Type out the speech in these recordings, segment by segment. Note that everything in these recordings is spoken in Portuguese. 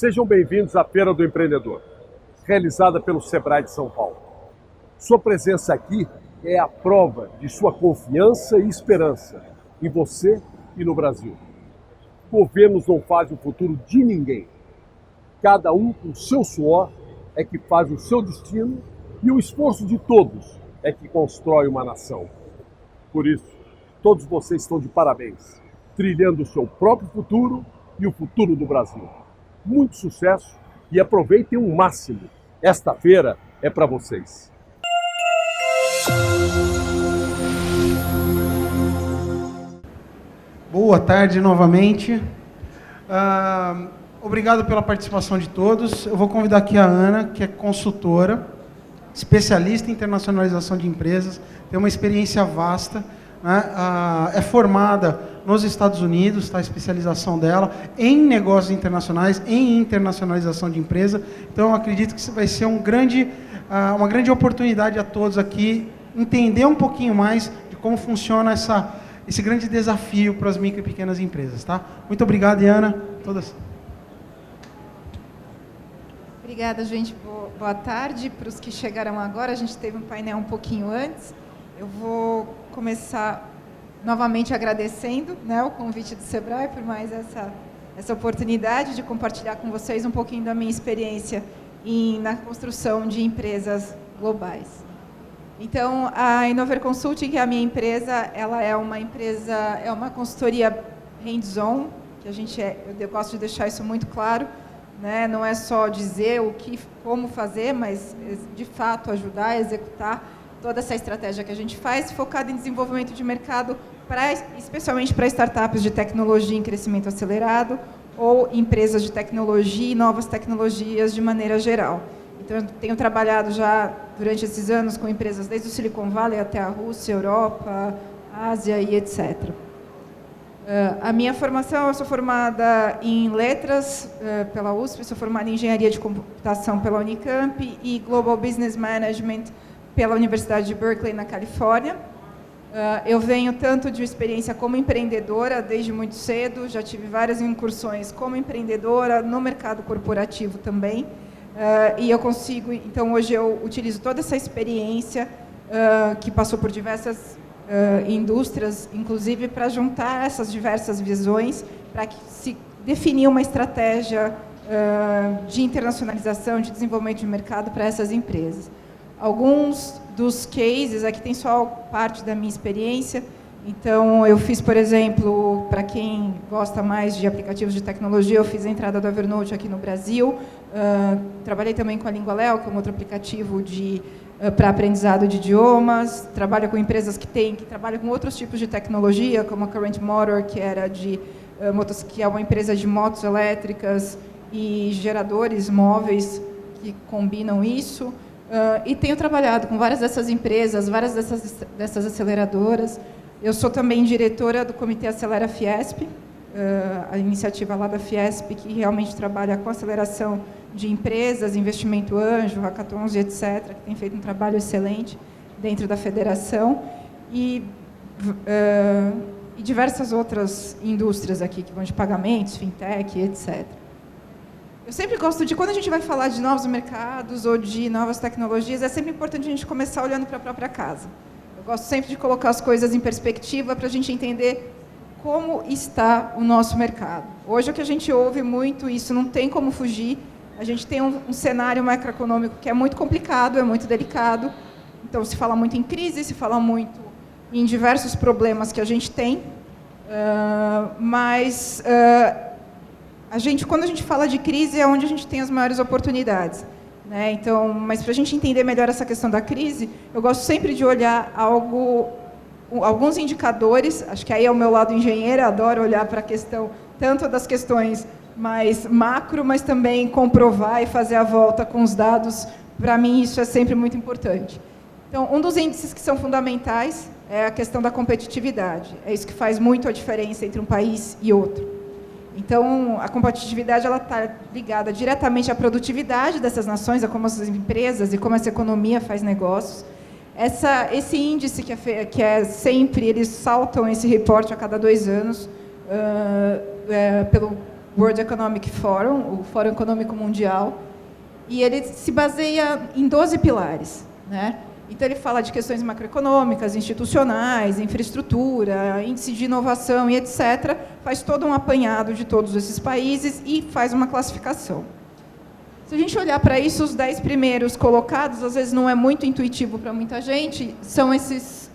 Sejam bem-vindos à Feira do Empreendedor, realizada pelo Sebrae de São Paulo. Sua presença aqui é a prova de sua confiança e esperança em você e no Brasil. Governos não fazem o futuro de ninguém. Cada um com o seu suor é que faz o seu destino e o esforço de todos é que constrói uma nação. Por isso, todos vocês estão de parabéns, trilhando o seu próprio futuro e o futuro do Brasil. Muito sucesso e aproveitem o máximo. Esta feira é para vocês. Boa tarde novamente. Obrigado pela participação de todos. Eu vou convidar aqui a Ana, que é consultora, especialista em internacionalização de empresas, tem uma experiência vasta, né? É formada nos Estados Unidos, tá? A especialização dela em negócios internacionais, em internacionalização de empresa. Então, eu acredito que isso vai ser uma grande oportunidade a todos aqui entender um pouquinho mais de como funciona esse grande desafio para as micro e pequenas empresas. Tá? Muito obrigado, Ana. Todas. Obrigada, gente. Boa tarde para os que chegaram agora. A gente teve um painel um pouquinho antes. Eu vou começar novamente agradecendo, né, o convite do Sebrae por mais essa oportunidade de compartilhar com vocês um pouquinho da minha experiência na construção de empresas globais. Então, a Innover Consulting, que é a minha empresa, ela é uma consultoria hands-on, que eu gosto de deixar isso muito claro, né? Não é só dizer como fazer, mas de fato ajudar a executar toda essa estratégia que a gente faz, focada em desenvolvimento de mercado, especialmente para startups de tecnologia em crescimento acelerado ou empresas de tecnologia e novas tecnologias de maneira geral. Então, eu tenho trabalhado já durante esses anos com empresas desde o Silicon Valley até a Rússia, Europa, Ásia e etc. A minha formação, eu sou formada em letras pela USP, sou formada em engenharia de computação pela Unicamp e Global Business Management pela Universidade de Berkeley, na Califórnia. Eu venho tanto de experiência como empreendedora, desde muito cedo, já tive várias incursões como empreendedora, no mercado corporativo também, e eu consigo, então hoje eu utilizo toda essa experiência que passou por diversas indústrias, inclusive para juntar essas diversas visões, para que se definir uma estratégia de internacionalização, de desenvolvimento de mercado para essas empresas. Alguns dos cases, aqui tem só parte da minha experiência, então eu fiz, por exemplo, para quem gosta mais de aplicativos de tecnologia, eu fiz a entrada do Evernote aqui no Brasil, trabalhei também com a LinguaLeo, que é um outro aplicativo para aprendizado de idiomas, trabalho com empresas que trabalham com outros tipos de tecnologia, como a Current Motor, que é uma empresa de motos elétricas e geradores móveis que combinam isso. E tenho trabalhado com várias dessas empresas, várias dessas aceleradoras. Eu sou também diretora do Comitê Acelera Fiesp, a iniciativa lá da Fiesp, que realmente trabalha com aceleração de empresas, investimento anjo, hackathons e etc., que tem feito um trabalho excelente dentro da federação. E diversas outras indústrias aqui, que vão de pagamentos, fintech, etc. Eu sempre gosto quando a gente vai falar de novos mercados ou de novas tecnologias, é sempre importante a gente começar olhando para a própria casa. Eu gosto sempre de colocar as coisas em perspectiva para a gente entender como está o nosso mercado. Hoje, o que a gente ouve muito, isso não tem como fugir, a gente tem um cenário macroeconômico que é muito complicado, é muito delicado, então se fala muito em crise, se fala muito em diversos problemas que a gente tem, mas quando a gente fala de crise, é onde a gente tem as maiores oportunidades, né? Então, mas para a gente entender melhor essa questão da crise, eu gosto sempre de olhar alguns indicadores, acho que aí é o meu lado engenheiro, adoro olhar para a questão, tanto das questões mais macro, mas também comprovar e fazer a volta com os dados. Para mim, isso é sempre muito importante. Então, um dos índices que são fundamentais é a questão da competitividade. É isso que faz muito a diferença entre um país e outro. Então, a competitividade está ligada diretamente à produtividade dessas nações, a como as empresas e como essa economia faz negócios. Esse índice que é sempre, eles saltam esse reporte a cada 2 anos, World Economic Forum, o Fórum Econômico Mundial, e ele se baseia em 12 pilares, né? Então, ele fala de questões macroeconômicas, institucionais, infraestrutura, índice de inovação e etc. Faz todo um apanhado de todos esses países e faz uma classificação. Se a gente olhar para isso, os 10 primeiros colocados, às vezes não é muito intuitivo para muita gente, são esses...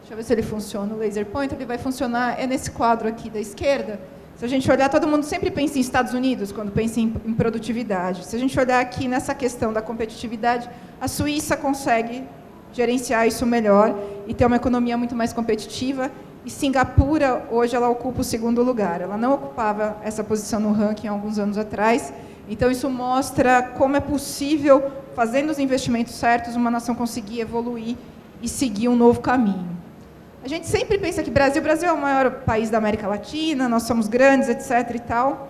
Deixa eu ver se ele funciona, o laser pointer, ele vai funcionar, é nesse quadro aqui da esquerda. Se a gente olhar, todo mundo sempre pensa em Estados Unidos, quando pensa em produtividade. Se a gente olhar aqui nessa questão da competitividade, a Suíça consegue gerenciar isso melhor e ter uma economia muito mais competitiva. E Singapura, hoje, ela ocupa o 2º lugar. Ela não ocupava essa posição no ranking há alguns anos atrás. Então, isso mostra como é possível, fazendo os investimentos certos, uma nação conseguir evoluir e seguir um novo caminho. A gente sempre pensa que o Brasil é o maior país da América Latina, nós somos grandes, etc. e tal.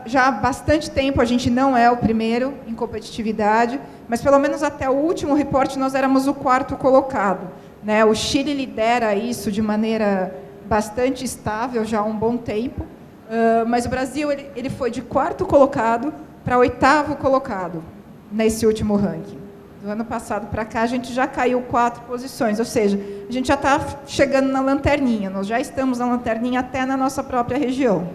Já há bastante tempo a gente não é o primeiro em competitividade, mas pelo menos até o último reporte nós éramos o 4º colocado, né? O Chile lidera isso de maneira bastante estável já há um bom tempo, mas o Brasil ele foi de 4º colocado para 8º colocado nesse último ranking. Do ano passado para cá, a gente já caiu 4 posições, ou seja, a gente já está chegando na lanterninha, nós já estamos na lanterninha até na nossa própria região.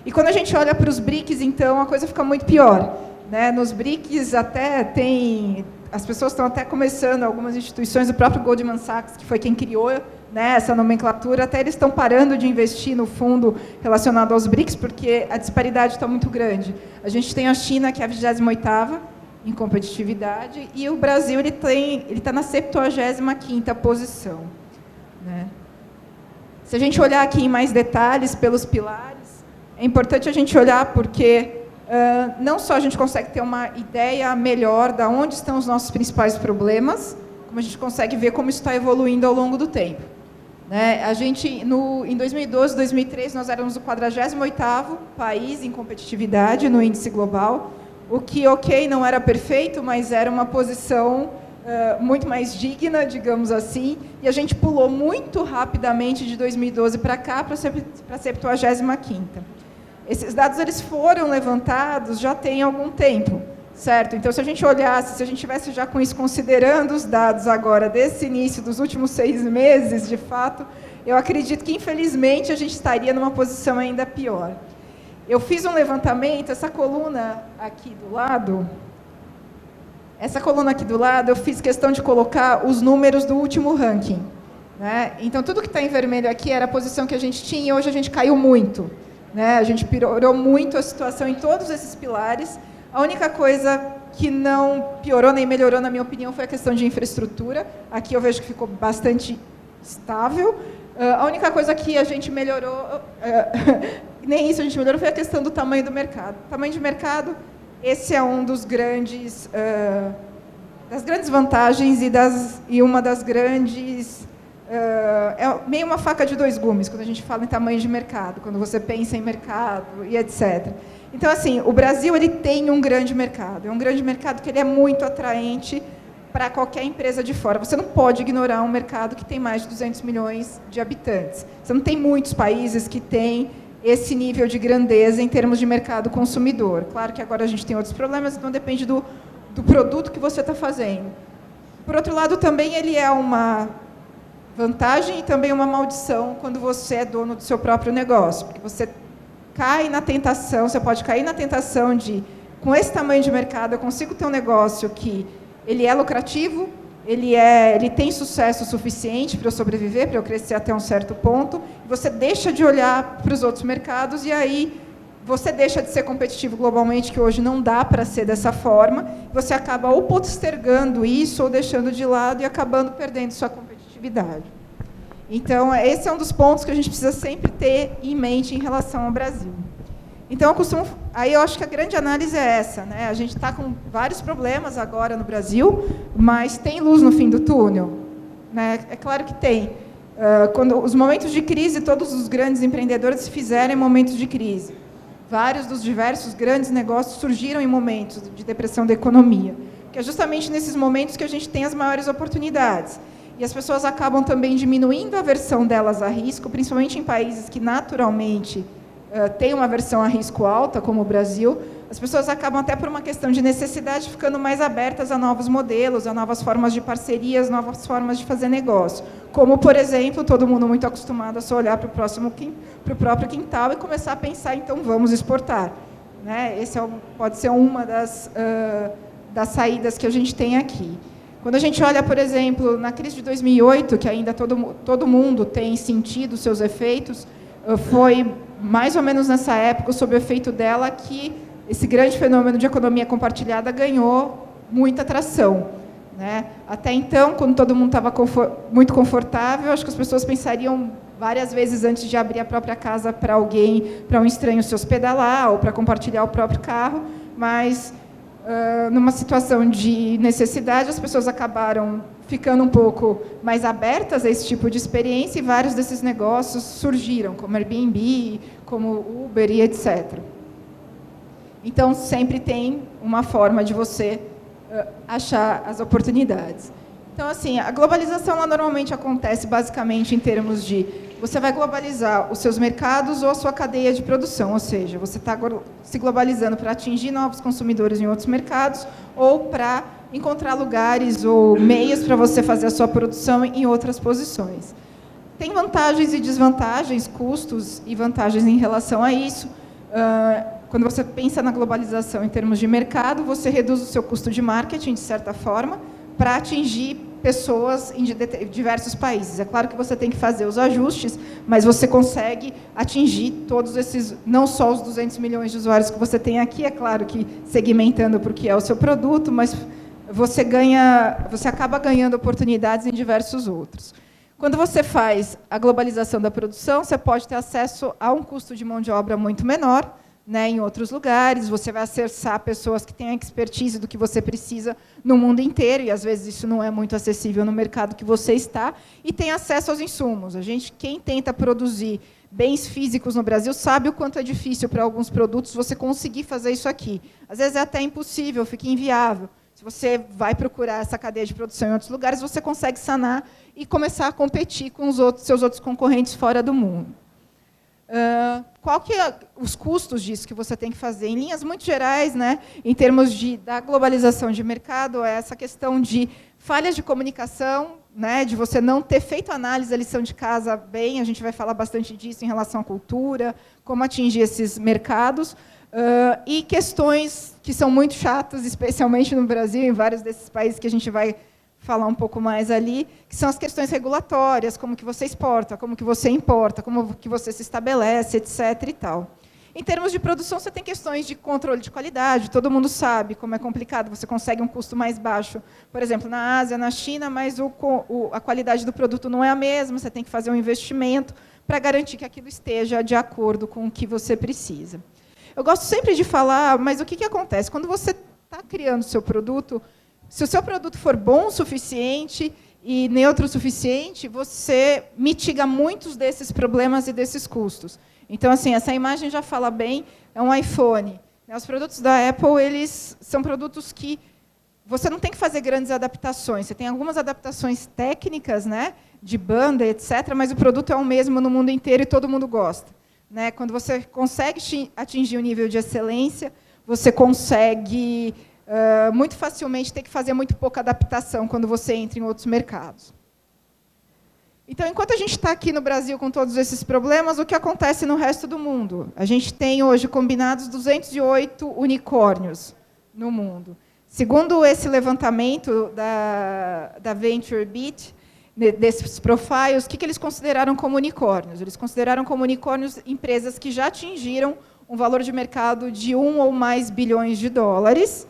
E quando a gente olha para os BRICS, então, a coisa fica muito pior, né? Nos BRICS até tem... As pessoas estão até começando, algumas instituições, o próprio Goldman Sachs, que foi quem criou, né, essa nomenclatura, até eles estão parando de investir no fundo relacionado aos BRICS, porque a disparidade está muito grande. A gente tem a China, que é a 28ª, em competitividade, e o Brasil ele está na 75ª posição, né? Se a gente olhar aqui em mais detalhes pelos pilares, é importante a gente olhar porque não só a gente consegue ter uma ideia melhor de onde estão os nossos principais problemas, como a gente consegue ver como isso está evoluindo ao longo do tempo, né? A gente, em 2012, 2013, nós éramos o 48º país em competitividade no índice global, o que, ok, não era perfeito, mas era uma posição muito mais digna, digamos assim, e a gente pulou muito rapidamente de 2012 para cá, para a 75ª. Esses dados eles foram levantados já tem algum tempo, certo? Então, se a gente olhasse, se a gente tivesse já com isso considerando os dados agora desse início dos últimos 6 meses, de fato, eu acredito que, infelizmente, a gente estaria numa posição ainda pior. Eu fiz um levantamento, essa coluna aqui do lado, eu fiz questão de colocar os números do último ranking, né? Então, tudo que está em vermelho aqui era a posição que a gente tinha e hoje a gente caiu muito, né? A gente piorou muito a situação em todos esses pilares. A única coisa que não piorou nem melhorou, na minha opinião, foi a questão de infraestrutura. Aqui eu vejo que ficou bastante estável. A única coisa que a gente melhorou, nem isso a gente melhorou, foi a questão do tamanho do mercado. O tamanho de mercado, esse é um dos grandes, das grandes vantagens e uma das grandes... é meio uma faca de 2 gumes, quando a gente fala em tamanho de mercado, quando você pensa em mercado e etc. Então, assim, o Brasil ele tem um grande mercado. É um grande mercado que ele é muito atraente para qualquer empresa de fora. Você não pode ignorar um mercado que tem mais de 200 milhões de habitantes. Você não tem muitos países que têm esse nível de grandeza em termos de mercado consumidor. Claro que agora a gente tem outros problemas, então depende do produto que você está fazendo. Por outro lado, também ele é uma vantagem e também uma maldição quando você é dono do seu próprio negócio, porque você cai na tentação, você pode cair na tentação de, com esse tamanho de mercado, eu consigo ter um negócio que ele é lucrativo, ele tem sucesso suficiente para eu sobreviver, para eu crescer até um certo ponto, e você deixa de olhar para os outros mercados e aí você deixa de ser competitivo globalmente, que hoje não dá para ser dessa forma, você acaba ou postergando isso ou deixando de lado e acabando perdendo sua competitividade. Então, esse é um dos pontos que a gente precisa sempre ter em mente em relação ao Brasil. Então, eu acho que a grande análise é essa, né? A gente está com vários problemas agora no Brasil, mas tem luz no fim do túnel, né? É claro que tem. Quando os momentos de crise, todos os grandes empreendedores se fizeram em momentos de crise. Vários dos diversos grandes negócios surgiram em momentos de depressão da economia, que é justamente nesses momentos que a gente tem as maiores oportunidades. E as pessoas acabam também diminuindo a aversão delas a risco, principalmente em países que naturalmente tem uma versão a risco alta, como o Brasil, as pessoas acabam até por uma questão de necessidade ficando mais abertas a novos modelos, a novas formas de parcerias, novas formas de fazer negócio. Como, por exemplo, todo mundo muito acostumado a só olhar para o próprio quintal e começar a pensar, então, vamos exportar. Né? Esse pode ser uma das saídas que a gente tem aqui. Quando a gente olha, por exemplo, na crise de 2008, que ainda todo mundo tem sentido os seus efeitos, foi mais ou menos nessa época, sob o efeito dela, que esse grande fenômeno de economia compartilhada ganhou muita atração. Né? Até então, quando todo mundo estava muito confortável, acho que as pessoas pensariam várias vezes antes de abrir a própria casa para alguém, para um estranho se hospedar lá, ou para compartilhar o próprio carro, mas numa situação de necessidade, as pessoas acabaram ficando um pouco mais abertas a esse tipo de experiência e vários desses negócios surgiram, como Airbnb, como Uber e etc. Então, sempre tem uma forma de você achar as oportunidades. Então, assim, a globalização ela normalmente acontece basicamente em termos de você vai globalizar os seus mercados ou a sua cadeia de produção, ou seja, você está se globalizando para atingir novos consumidores em outros mercados ou para encontrar lugares ou meios para você fazer a sua produção em outras posições. Tem vantagens e desvantagens, custos e vantagens em relação a isso. Quando você pensa na globalização em termos de mercado, você reduz o seu custo de marketing, de certa forma, para atingir pessoas em diversos países. É claro que você tem que fazer os ajustes, mas você consegue atingir todos esses, não só os 200 milhões de usuários que você tem aqui, é claro que segmentando para o que é o seu produto, mas você acaba ganhando oportunidades em diversos outros. Quando você faz a globalização da produção, você pode ter acesso a um custo de mão de obra muito menor, né, em outros lugares, você vai acessar pessoas que têm a expertise do que você precisa no mundo inteiro, e às vezes isso não é muito acessível no mercado que você está, e tem acesso aos insumos. Quem tenta produzir bens físicos no Brasil sabe o quanto é difícil para alguns produtos você conseguir fazer isso aqui. Às vezes é até impossível, fica inviável. Se você vai procurar essa cadeia de produção em outros lugares, você consegue sanar e começar a competir com seus outros concorrentes fora do mundo. Qual que é os custos disso que você tem que fazer? Em linhas muito gerais, né, em termos da globalização de mercado, é essa questão de falhas de comunicação, né, de você não ter feito análise da lição de casa bem, a gente vai falar bastante disso em relação à cultura, como atingir esses mercados, e questões que são muito chatas, especialmente no Brasil, em vários desses países que a gente vai falar um pouco mais ali, que são as questões regulatórias, como que você exporta, como que você importa, como que você se estabelece, etc. e tal. Em termos de produção, você tem questões de controle de qualidade, todo mundo sabe como é complicado, você consegue um custo mais baixo, por exemplo, na Ásia, na China, mas a qualidade do produto não é a mesma, você tem que fazer um investimento para garantir que aquilo esteja de acordo com o que você precisa. Eu gosto sempre de falar, mas o que acontece? Quando você está criando o seu produto, se o seu produto for bom o suficiente e neutro o suficiente, você mitiga muitos desses problemas e desses custos. Então, assim, essa imagem já fala bem, é um iPhone. Os produtos da Apple, eles são produtos que você não tem que fazer grandes adaptações. Você tem algumas adaptações técnicas, né, de banda, etc., mas o produto é o mesmo no mundo inteiro e todo mundo gosta. Né? Quando você consegue atingir o nível de excelência, você consegue muito facilmente ter que fazer muito pouca adaptação quando você entra em outros mercados. Então, enquanto a gente está aqui no Brasil com todos esses problemas, o que acontece no resto do mundo? A gente tem hoje combinados 208 unicórnios no mundo. Segundo esse levantamento da VentureBeat, desses profiles, o que eles consideraram como unicórnios? Eles consideraram como unicórnios empresas que já atingiram um valor de mercado de 1 ou mais bilhões de dólares,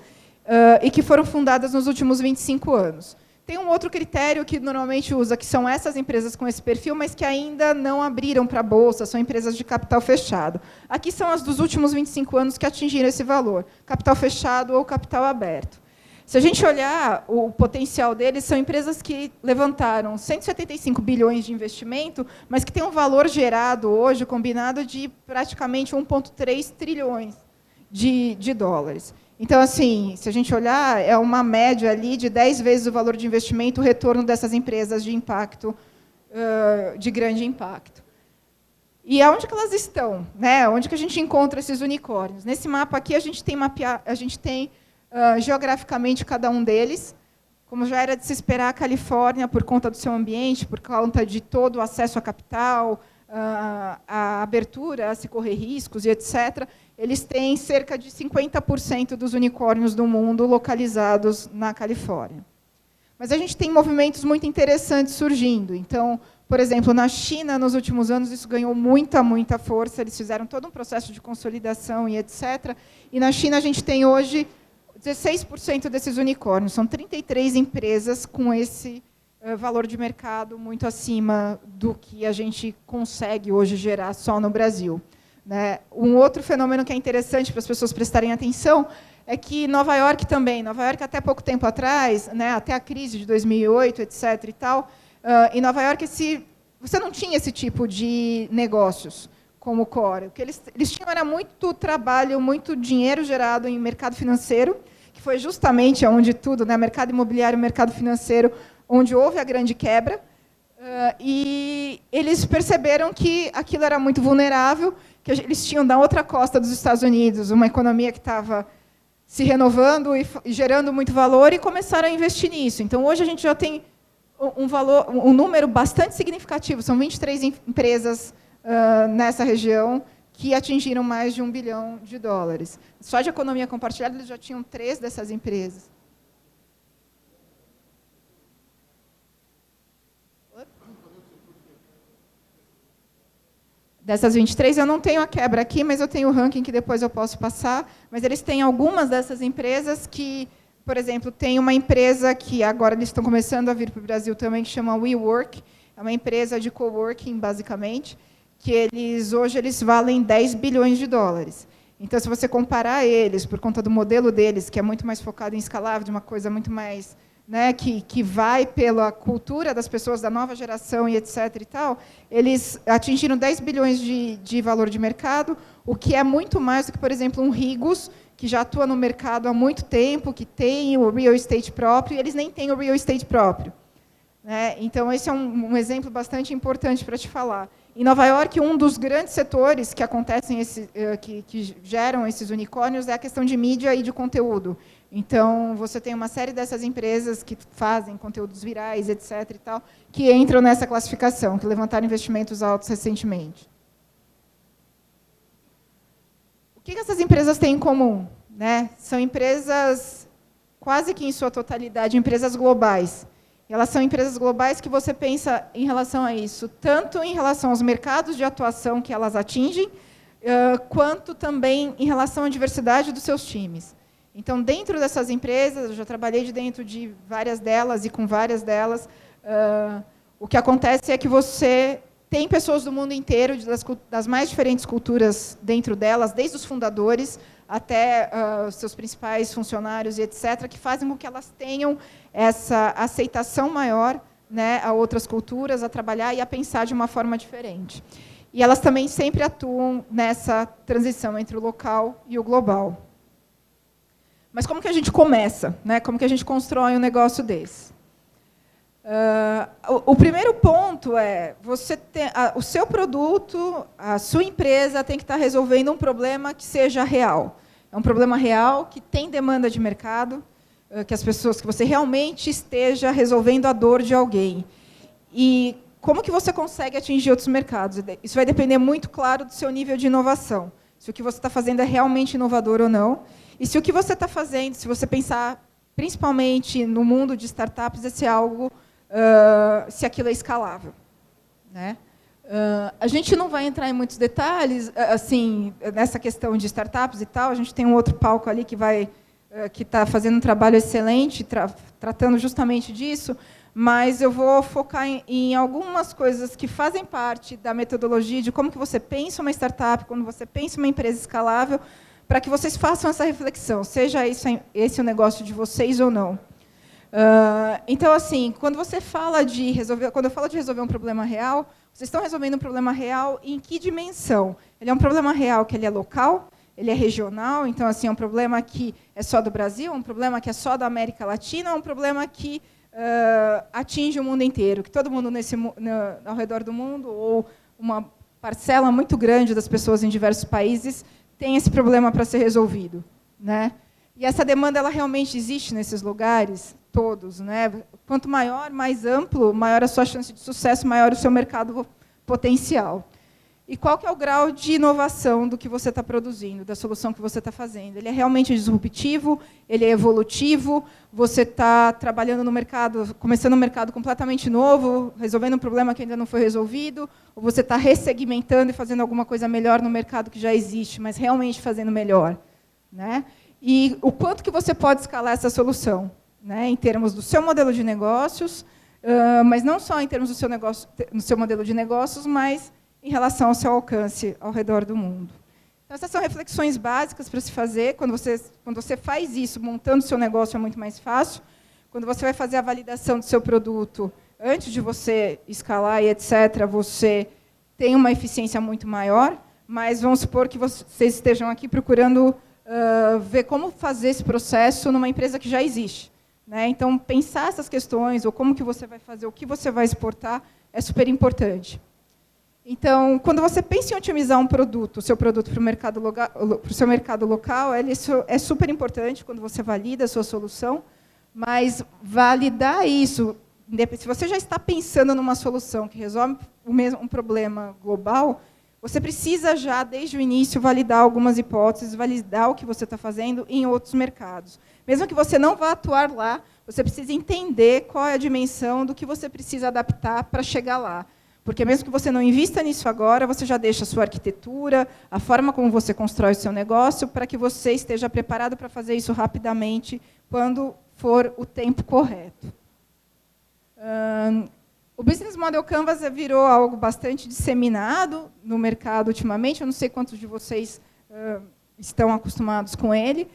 e que foram fundadas nos últimos 25 anos. Tem um outro critério que normalmente usa, que são essas empresas com esse perfil, mas que ainda não abriram para a Bolsa, são empresas de capital fechado. Aqui são as dos últimos 25 anos que atingiram esse valor, capital fechado ou capital aberto. Se a gente olhar o potencial deles, são empresas que levantaram 175 bilhões de investimento, mas que têm um valor gerado hoje, combinado, de praticamente 1,3 trilhões de dólares. Então, assim, se a gente olhar, é uma média ali de 10 vezes o valor de investimento, o retorno dessas empresas de impacto, de grande impacto. E aonde que elas estão? Né? Onde que a gente encontra esses unicórnios? Nesse mapa aqui, a gente tem geograficamente cada um deles. Como já era de se esperar, a Califórnia, por conta do seu ambiente, por conta de todo o acesso a capital, a abertura a se correr riscos e etc., eles têm cerca de 50% dos unicórnios do mundo localizados na Califórnia. Mas a gente tem movimentos muito interessantes surgindo. Então, por exemplo, na China, nos últimos anos, isso ganhou muita força. Eles fizeram todo um processo de consolidação e etc. E na China, a gente tem hoje 16% desses unicórnios. São 33 empresas com esse valor de mercado muito acima do que a gente consegue hoje gerar só no Brasil. Né? Um outro fenômeno que é interessante para as pessoas prestarem atenção é que Nova York também, Nova York até pouco tempo atrás, né, até a crise de 2008, etc. e tal, em Nova York você não tinha esse tipo de negócios como core. O que eles tinham era muito trabalho, muito dinheiro gerado em mercado financeiro, que foi justamente onde tudo, né, mercado imobiliário, mercado financeiro, onde houve a grande quebra, e eles perceberam que aquilo era muito vulnerável, que eles tinham da outra costa dos Estados Unidos uma economia que estava se renovando e gerando muito valor, e começaram a investir nisso. Então, hoje a gente já tem um número bastante significativo, são 23 empresas nessa região que atingiram mais de $1 bilhão. Só de economia compartilhada, eles já tinham 3 dessas empresas. Dessas 23, eu não tenho a quebra aqui, mas eu tenho o ranking que depois eu posso passar. Mas eles têm algumas dessas empresas que, por exemplo, tem uma empresa que agora eles estão começando a vir para o Brasil também, que chama WeWork. É uma empresa de coworking, basicamente, que hoje eles valem $10 bilhões. Então, se você comparar eles, por conta do modelo deles, que é muito mais focado em escalável, de uma coisa muito mais, né, que vai pela cultura das pessoas da nova geração e etc. e tal, eles atingiram 10 bilhões de valor de mercado, o que é muito mais do que, por exemplo, um Regus, que já atua no mercado há muito tempo, que tem o real estate próprio, e eles nem têm o real estate próprio. Né? Então, esse é um exemplo bastante importante para te falar. Em Nova York, um dos grandes setores que acontecem, que geram esses unicórnios, é a questão de mídia e de conteúdo. Então, você tem uma série dessas empresas que fazem conteúdos virais, etc. e tal, que entram nessa classificação, que levantaram investimentos altos recentemente. O que essas empresas têm em comum? Né? São empresas, quase que em sua totalidade, empresas globais. Elas são empresas globais que você pensa em relação a isso, tanto em relação aos mercados de atuação que elas atingem, quanto também em relação à diversidade dos seus times. Então, dentro dessas empresas, eu já trabalhei dentro de várias delas e com várias delas, o que acontece é que você tem pessoas do mundo inteiro, das mais diferentes culturas dentro delas, desde os fundadores até os seus principais funcionários e etc., que fazem com que elas tenham essa aceitação maior, né, a outras culturas, a trabalhar e a pensar de uma forma diferente. E elas também sempre atuam nessa transição entre o local e o global. Mas como que a gente começa? Né? Como que a gente constrói um negócio desse? O primeiro ponto é, o seu produto, a sua empresa tem que estar resolvendo um problema que seja real. É um problema real, que tem demanda de mercado, que você realmente esteja resolvendo a dor de alguém. E como que você consegue atingir outros mercados? Isso vai depender muito, claro, do seu nível de inovação. Se o que você está fazendo é realmente inovador ou não. E se o que você está fazendo, se você pensar principalmente no mundo de startups, se é algo, se aquilo é escalável. Né? A gente não vai entrar em muitos detalhes assim, nessa questão de startups e tal. A gente tem um outro palco ali que está fazendo um trabalho excelente, tratando justamente disso, mas eu vou focar em algumas coisas que fazem parte da metodologia de como que você pensa uma startup, quando você pensa uma empresa escalável, para que vocês façam essa reflexão, seja esse o negócio de vocês ou não. Então, assim, quando eu falo de resolver um problema real, vocês estão resolvendo um problema real em que dimensão? Ele é um problema real que ele é local, ele é regional, então assim, é um problema que é só do Brasil, um problema que é só da América Latina, um problema que atinge o mundo inteiro, que todo mundo ao redor do mundo, ou uma parcela muito grande das pessoas em diversos países tem esse problema para ser resolvido, né? E essa demanda ela realmente existe nesses lugares todos, né? Quanto maior, mais amplo, maior a sua chance de sucesso, maior o seu mercado potencial. E qual que é o grau de inovação do que você está produzindo, da solução que você está fazendo? Ele é realmente disruptivo? Ele é evolutivo? Você está trabalhando no mercado, começando um mercado completamente novo, resolvendo um problema que ainda não foi resolvido? Ou você está ressegmentando e fazendo alguma coisa melhor no mercado que já existe, mas realmente fazendo melhor, né? E o quanto que você pode escalar essa solução, né, em termos do seu modelo de negócios, mas não só em termos do seu negócio, no seu modelo de negócios, mas em relação ao seu alcance ao redor do mundo. Então, essas são reflexões básicas para se fazer. Quando você faz isso, montando o seu negócio é muito mais fácil. Quando você vai fazer a validação do seu produto, antes de você escalar e etc., você tem uma eficiência muito maior, mas vamos supor que vocês estejam aqui procurando ver como fazer esse processo numa empresa que já existe, né? Então, pensar essas questões, ou como que você vai fazer, o que você vai exportar, é super importante. Então, quando você pensa em otimizar um produto, o seu produto para o seu mercado local, isso é super importante quando você valida a sua solução, mas validar isso, se você já está pensando numa solução que resolve um problema global, você precisa já, desde o início, validar algumas hipóteses, validar o que você está fazendo em outros mercados. Mesmo que você não vá atuar lá, você precisa entender qual é a dimensão do que você precisa adaptar para chegar lá. Porque mesmo que você não invista nisso agora, você já deixa a sua arquitetura, a forma como você constrói o seu negócio, para que você esteja preparado para fazer isso rapidamente, quando for o tempo correto. O Business Model Canvas virou algo bastante disseminado no mercado ultimamente. Eu não sei quantos de vocês estão acostumados com ele.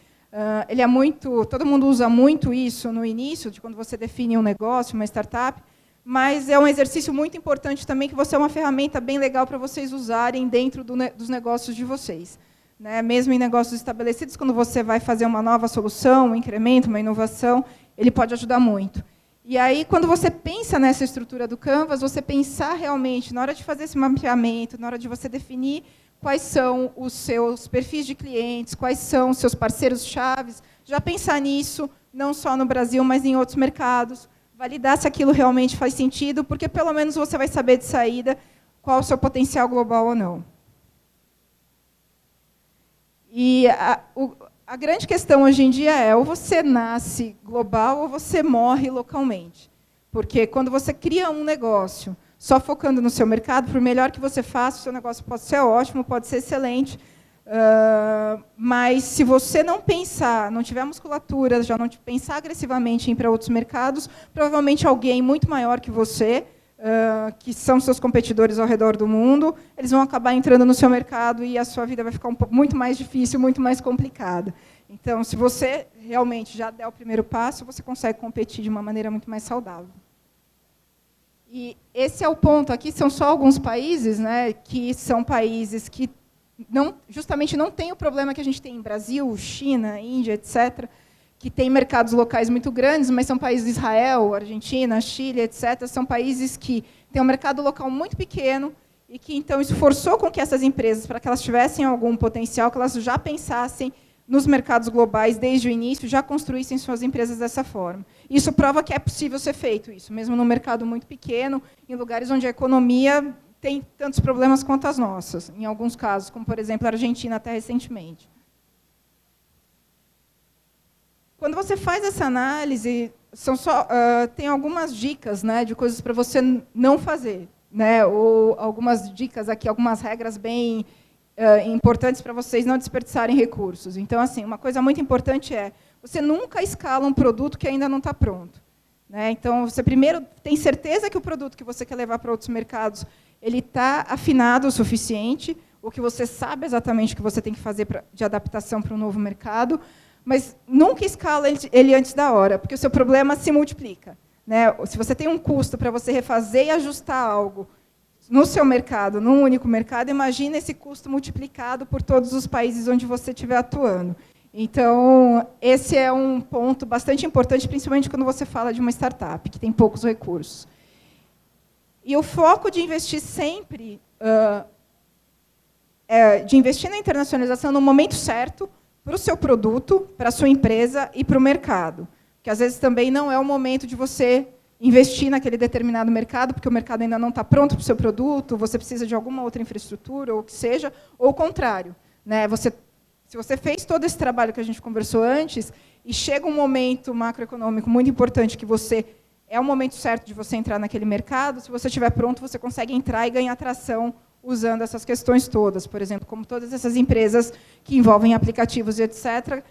Ele é muito, todo mundo usa muito isso no início, de quando você define um negócio, uma startup, mas é um exercício muito importante também, que você é uma ferramenta bem legal para vocês usarem dentro dos negócios de vocês, né? Mesmo em negócios estabelecidos, quando você vai fazer uma nova solução, um incremento, uma inovação, ele pode ajudar muito. E aí, quando você pensa nessa estrutura do Canvas, você pensar realmente, na hora de fazer esse mapeamento, na hora de você definir quais são os seus perfis de clientes, quais são os seus parceiros-chave, já pensar nisso, não só no Brasil, mas em outros mercados, validar se aquilo realmente faz sentido, porque pelo menos você vai saber de saída qual o seu potencial global ou não. E a grande questão hoje em dia é, ou você nasce global ou você morre localmente. Porque quando você cria um negócio só focando no seu mercado, por melhor que você faça, o seu negócio pode ser ótimo, pode ser excelente, mas se você não pensar, não tiver musculatura, já não pensar agressivamente em ir para outros mercados, provavelmente alguém muito maior que você, que são seus competidores ao redor do mundo, eles vão acabar entrando no seu mercado e a sua vida vai ficar muito mais difícil, muito mais complicada. Então, se você realmente já der o primeiro passo, você consegue competir de uma maneira muito mais saudável. E esse é o ponto. Aqui são só alguns países, né, que são países que justamente não têm o problema que a gente tem em Brasil, China, Índia, etc., que tem mercados locais muito grandes, mas são países de Israel, Argentina, Chile, etc., são países que têm um mercado local muito pequeno e que, então, isso forçou com que essas empresas, para que elas tivessem algum potencial, que elas já pensassem nos mercados globais desde o início, já construíssem suas empresas dessa forma. Isso prova que é possível ser feito isso, mesmo num mercado muito pequeno, em lugares onde a economia tem tantos problemas quanto as nossas, em alguns casos, como, por exemplo, a Argentina até recentemente. Quando você faz essa análise, tem algumas dicas, né, de coisas para você não fazer, né, ou algumas dicas aqui, algumas regras bem importantes para vocês não desperdiçarem recursos. Então, assim, uma coisa muito importante é, você nunca escala um produto que ainda não está pronto, né? Então, você primeiro tem certeza que o produto que você quer levar para outros mercados, ele está afinado o suficiente, ou que você sabe exatamente o que você tem que fazer de adaptação para um novo mercado, mas nunca escala ele antes da hora, porque o seu problema se multiplica, né? Se você tem um custo para você refazer e ajustar algo no seu mercado, num único mercado, imagina esse custo multiplicado por todos os países onde você estiver atuando. Então, esse é um ponto bastante importante, principalmente quando você fala de uma startup, que tem poucos recursos. E o foco de investir sempre de investir na internacionalização no momento certo para o seu produto, para a sua empresa e para o mercado. Porque, às vezes, também não é o momento de você investir naquele determinado mercado, porque o mercado ainda não está pronto para o seu produto, você precisa de alguma outra infraestrutura, ou o que seja, ou o contrário. Né? Se você fez todo esse trabalho que a gente conversou antes, e chega um momento macroeconômico muito importante, que é o momento certo de você entrar naquele mercado, se você estiver pronto, você consegue entrar e ganhar tração usando essas questões todas. Por exemplo, como todas essas empresas que envolvem aplicativos e etc.,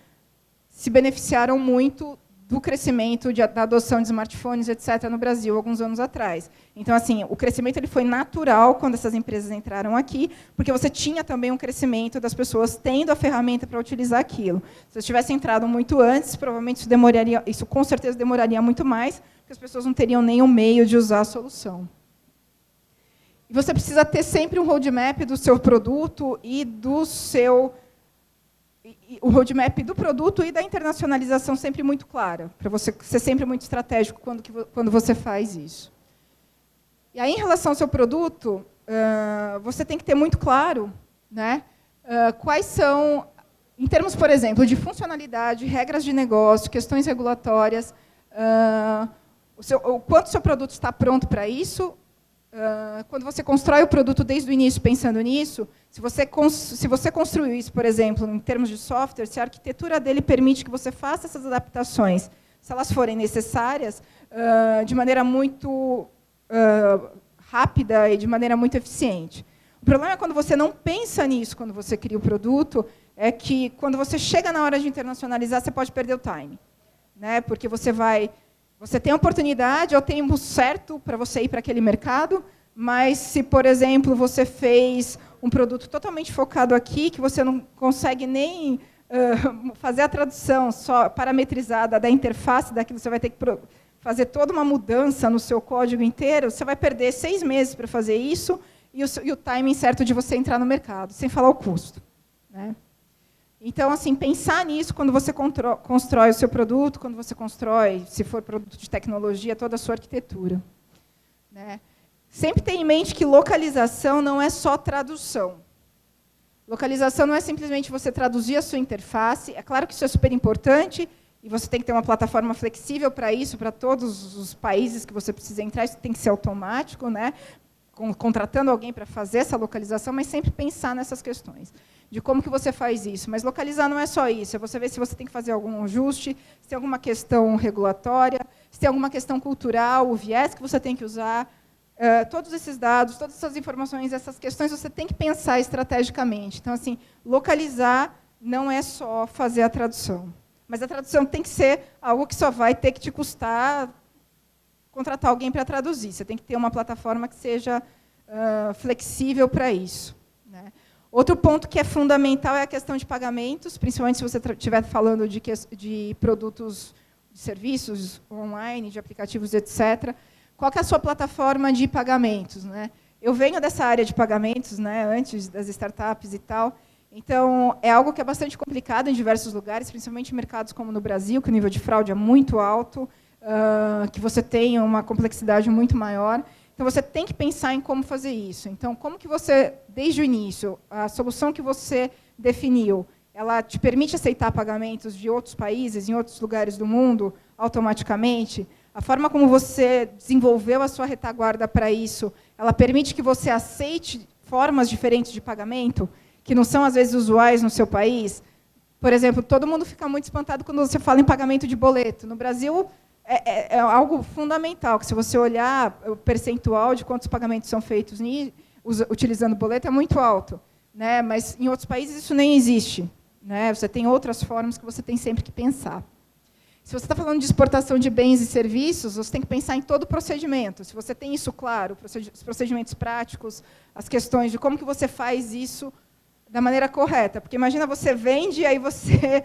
se beneficiaram muito do crescimento da adoção de smartphones, etc., no Brasil, alguns anos atrás. Então, assim, o crescimento ele foi natural quando essas empresas entraram aqui, porque você tinha também um crescimento das pessoas tendo a ferramenta para utilizar aquilo. Se você tivesse entrado muito antes, provavelmente isso com certeza demoraria muito mais, porque as pessoas não teriam nem o meio de usar a solução. E você precisa ter sempre um roadmap do seu produto e o roadmap do produto e da internacionalização sempre muito clara, para você ser sempre muito estratégico quando você faz isso. E aí, em relação ao seu produto, você tem que ter muito claro, né, quais são, em termos, por exemplo, de funcionalidade, regras de negócio, questões regulatórias, o quanto o seu produto está pronto para isso. Quando você constrói o produto desde o início pensando nisso, se você construiu isso, por exemplo, em termos de software, se a arquitetura dele permite que você faça essas adaptações, se elas forem necessárias, de maneira muito rápida e de maneira muito eficiente. O problema é quando você não pensa nisso, quando você cria o produto, é que quando você chega na hora de internacionalizar, você pode perder o time. Né? Porque você tem a oportunidade, é o tempo certo para você ir para aquele mercado, mas se, por exemplo, você fez um produto totalmente focado aqui, que você não consegue nem fazer a tradução só parametrizada da interface daquilo, você vai ter que fazer toda uma mudança no seu código inteiro, você vai perder 6 meses para fazer isso e o timing certo de você entrar no mercado, sem falar o custo. Né? Então, assim, pensar nisso quando você constrói o seu produto, quando você constrói, se for produto de tecnologia, toda a sua arquitetura. Né? Sempre tenha em mente que localização não é só tradução. Localização não é simplesmente você traduzir a sua interface. É claro que isso é super importante, e você tem que ter uma plataforma flexível para isso, para todos os países que você precisa entrar, isso tem que ser automático, né? Contratando alguém para fazer essa localização, mas sempre pensar nessas questões, de como que você faz isso. Mas localizar não é só isso, é você ver se você tem que fazer algum ajuste, se tem alguma questão regulatória, se tem alguma questão cultural, o viés que você tem que usar. Todos esses dados, todas essas informações, essas questões, você tem que pensar estrategicamente. Então, assim, localizar não é só fazer a tradução. Mas a tradução tem que ser algo que só vai ter que te custar contratar alguém para traduzir. Você tem que ter uma plataforma que seja flexível para isso. Né? Outro ponto que é fundamental é a questão de pagamentos, principalmente se você estiver falando de produtos, de serviços online, de aplicativos, etc. Qual que é a sua plataforma de pagamentos? Né? Eu venho dessa área de pagamentos, né, antes das startups e tal, então é algo que é bastante complicado em diversos lugares, principalmente em mercados como no Brasil, que o nível de fraude é muito alto, que você tem uma complexidade muito maior. Então, você tem que pensar em como fazer isso. Então, como que você, desde o início, a solução que você definiu, ela te permite aceitar pagamentos de outros países, em outros lugares do mundo, automaticamente? A forma como você desenvolveu a sua retaguarda para isso, ela permite que você aceite formas diferentes de pagamento, que não são, às vezes, usuais no seu país? Por exemplo, todo mundo fica muito espantado quando você fala em pagamento de boleto. No Brasil, é algo fundamental, que se você olhar o percentual de quantos pagamentos são feitos utilizando boleto, é muito alto. Né? Mas, em outros países, isso nem existe. Né? Você tem outras formas que você tem sempre que pensar. Se você está falando de exportação de bens e serviços, você tem que pensar em todo o procedimento. Se você tem isso claro, os procedimentos práticos, as questões de como que você faz isso da maneira correta. Porque imagina, você vende e aí você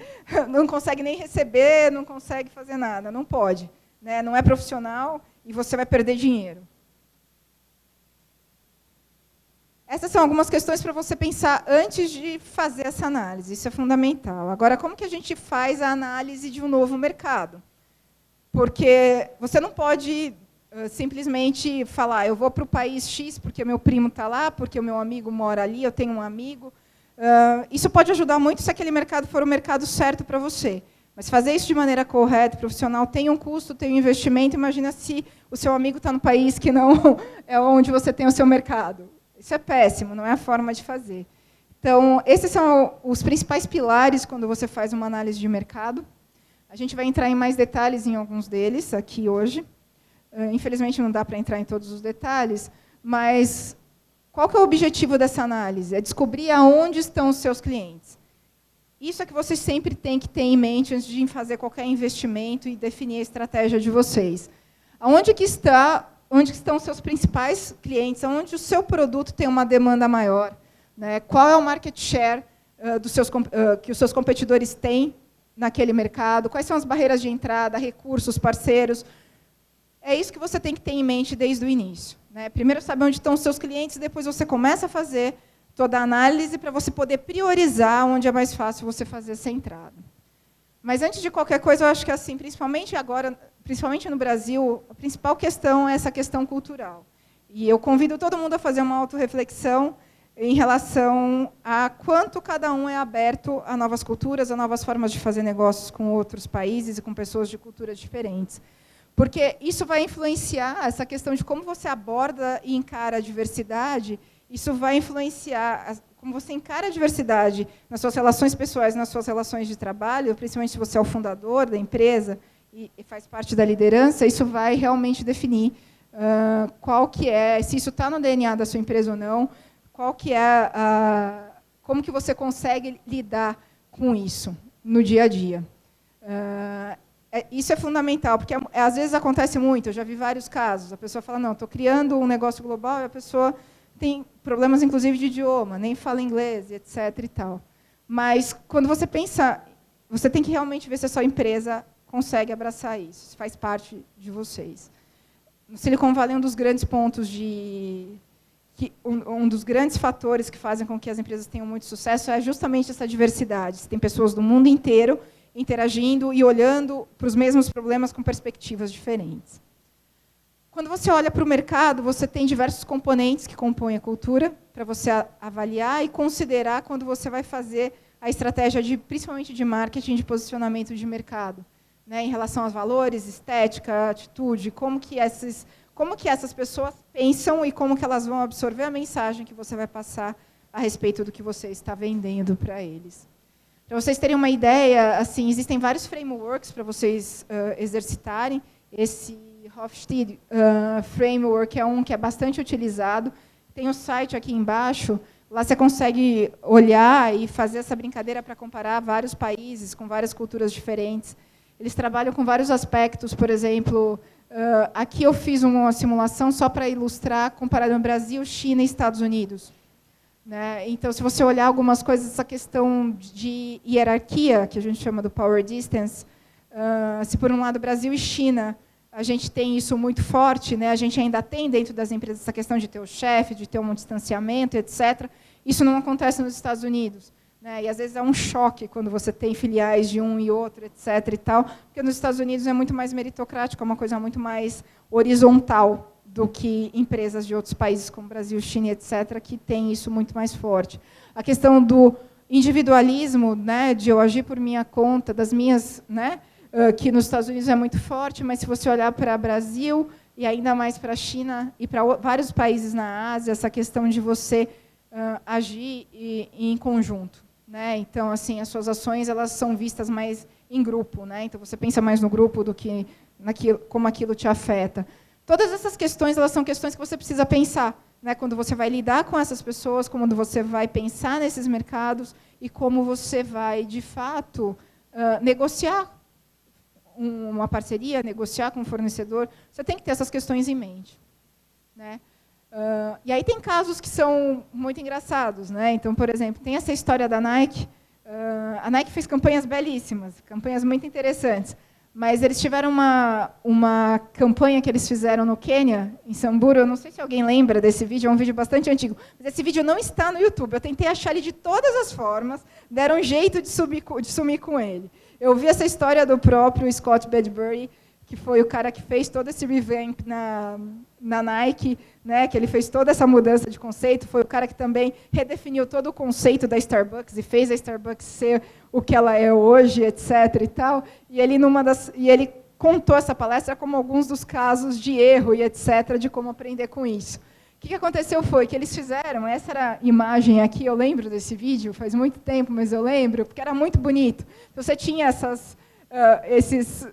não consegue nem receber, não consegue fazer nada. Não pode. Né? Não é profissional e você vai perder dinheiro. Essas são algumas questões para você pensar antes de fazer essa análise. Isso é fundamental. Agora, como que a gente faz a análise de um novo mercado? Porque você não pode simplesmente falar, eu vou para o país X porque meu primo está lá, porque o meu amigo mora ali, eu tenho um amigo. Isso pode ajudar muito se aquele mercado for o mercado certo para você. Mas fazer isso de maneira correta, profissional, tem um custo, tem um investimento. Imagina se o seu amigo está no país que não é onde você tem o seu mercado. Isso é péssimo, não é a forma de fazer. Então, esses são os principais pilares quando você faz uma análise de mercado. A gente vai entrar em mais detalhes em alguns deles aqui hoje. Infelizmente, não dá para entrar em todos os detalhes, mas qual que é o objetivo dessa análise? É descobrir aonde estão os seus clientes. Isso é que vocês sempre têm que ter em mente antes de fazer qualquer investimento e definir a estratégia de vocês. Onde estão os seus principais clientes? Onde o seu produto tem uma demanda maior? Né? Qual é o market share que os seus competidores têm naquele mercado? Quais são as barreiras de entrada, recursos, parceiros? É isso que você tem que ter em mente desde o início. Né? Primeiro, saber onde estão os seus clientes, depois você começa a fazer toda a análise para você poder priorizar onde é mais fácil você fazer essa entrada. Mas, antes de qualquer coisa, eu acho que, assim, principalmente agora, principalmente no Brasil, a principal questão é essa questão cultural. E eu convido todo mundo a fazer uma autorreflexão em relação a quanto cada um é aberto a novas culturas, a novas formas de fazer negócios com outros países e com pessoas de culturas diferentes. Porque isso vai influenciar essa questão de como você aborda e encara a diversidade. Isso vai influenciar como você encara a diversidade nas suas relações pessoais, nas suas relações de trabalho, principalmente se você é o fundador da empresa e faz parte da liderança. Isso vai realmente definir qual que é, se isso está no DNA da sua empresa ou não, qual que é como que você consegue lidar com isso no dia a dia. Isso é fundamental, porque às vezes acontece muito, eu já vi vários casos, a pessoa fala, não, estou criando um negócio global, e a pessoa tem problemas, inclusive, de idioma, nem fala inglês, etc. e tal. Mas, quando você pensa, você tem que realmente ver se a sua empresa consegue abraçar isso, se faz parte de vocês. No Silicon Valley, um dos grandes pontos um dos grandes fatores que fazem com que as empresas tenham muito sucesso é justamente essa diversidade. Você tem pessoas do mundo inteiro interagindo e olhando para os mesmos problemas com perspectivas diferentes. Quando você olha para o mercado, você tem diversos componentes que compõem a cultura para você avaliar e considerar quando você vai fazer a estratégia, principalmente de marketing, de posicionamento de mercado, né, em relação aos valores, estética, atitude, como que essas pessoas pensam e como que elas vão absorver a mensagem que você vai passar a respeito do que você está vendendo para eles. Para vocês terem uma ideia, assim, existem vários frameworks para vocês exercitarem. Esse Hofstede Framework é um que é bastante utilizado. Tem o site aqui embaixo. Lá você consegue olhar e fazer essa brincadeira para comparar vários países com várias culturas diferentes. Eles trabalham com vários aspectos. Por exemplo, aqui eu fiz uma simulação só para ilustrar, comparando Brasil, China e Estados Unidos. Né? Então, se você olhar algumas coisas, essa questão de hierarquia, que a gente chama do power distance, se por um lado Brasil e China, a gente tem isso muito forte, né? A gente ainda tem dentro das empresas essa questão de ter o chefe, de ter um distanciamento, etc. Isso não acontece nos Estados Unidos. Né? E, às vezes, é um choque quando você tem filiais de um e outro, etc. e tal, porque nos Estados Unidos é muito mais meritocrático, é uma coisa muito mais horizontal do que empresas de outros países, como Brasil, China, etc., que tem isso muito mais forte. A questão do individualismo, né, de eu agir por minha conta, das minhas, né, que nos Estados Unidos é muito forte, mas se você olhar para o Brasil e ainda mais para a China e para vários países na Ásia, essa questão de você agir em conjunto. Né? Então, assim, as suas ações elas são vistas mais em grupo. Né? Então, você pensa mais no grupo do que como aquilo te afeta. Todas essas questões elas são questões que você precisa pensar, né, quando você vai lidar com essas pessoas, quando você vai pensar nesses mercados e como você vai, de fato, negociar uma parceria, negociar com um fornecedor. Você tem que ter essas questões em mente. Né? E aí tem casos que são muito engraçados. Né? Então, por exemplo, tem essa história da Nike. A Nike fez campanhas belíssimas, campanhas muito interessantes. Mas eles tiveram uma campanha que eles fizeram no Quênia, em Samburu. Eu não sei se alguém lembra desse vídeo, é um vídeo bastante antigo. Mas esse vídeo não está no YouTube. Eu tentei achar ele de todas as formas, deram um jeito de sumir com ele. Eu vi essa história do próprio Scott Bedbury, que foi o cara que fez todo esse revamp na Nike, né, que ele fez toda essa mudança de conceito, foi o cara que também redefiniu todo o conceito da Starbucks e fez a Starbucks ser o que ela é hoje, etc. e tal. E ele contou essa palestra como alguns dos casos de erro e etc. de como aprender com isso. O que aconteceu foi que eles fizeram, essa era a imagem aqui, eu lembro desse vídeo, faz muito tempo, mas eu lembro, porque era muito bonito. Você tinha esses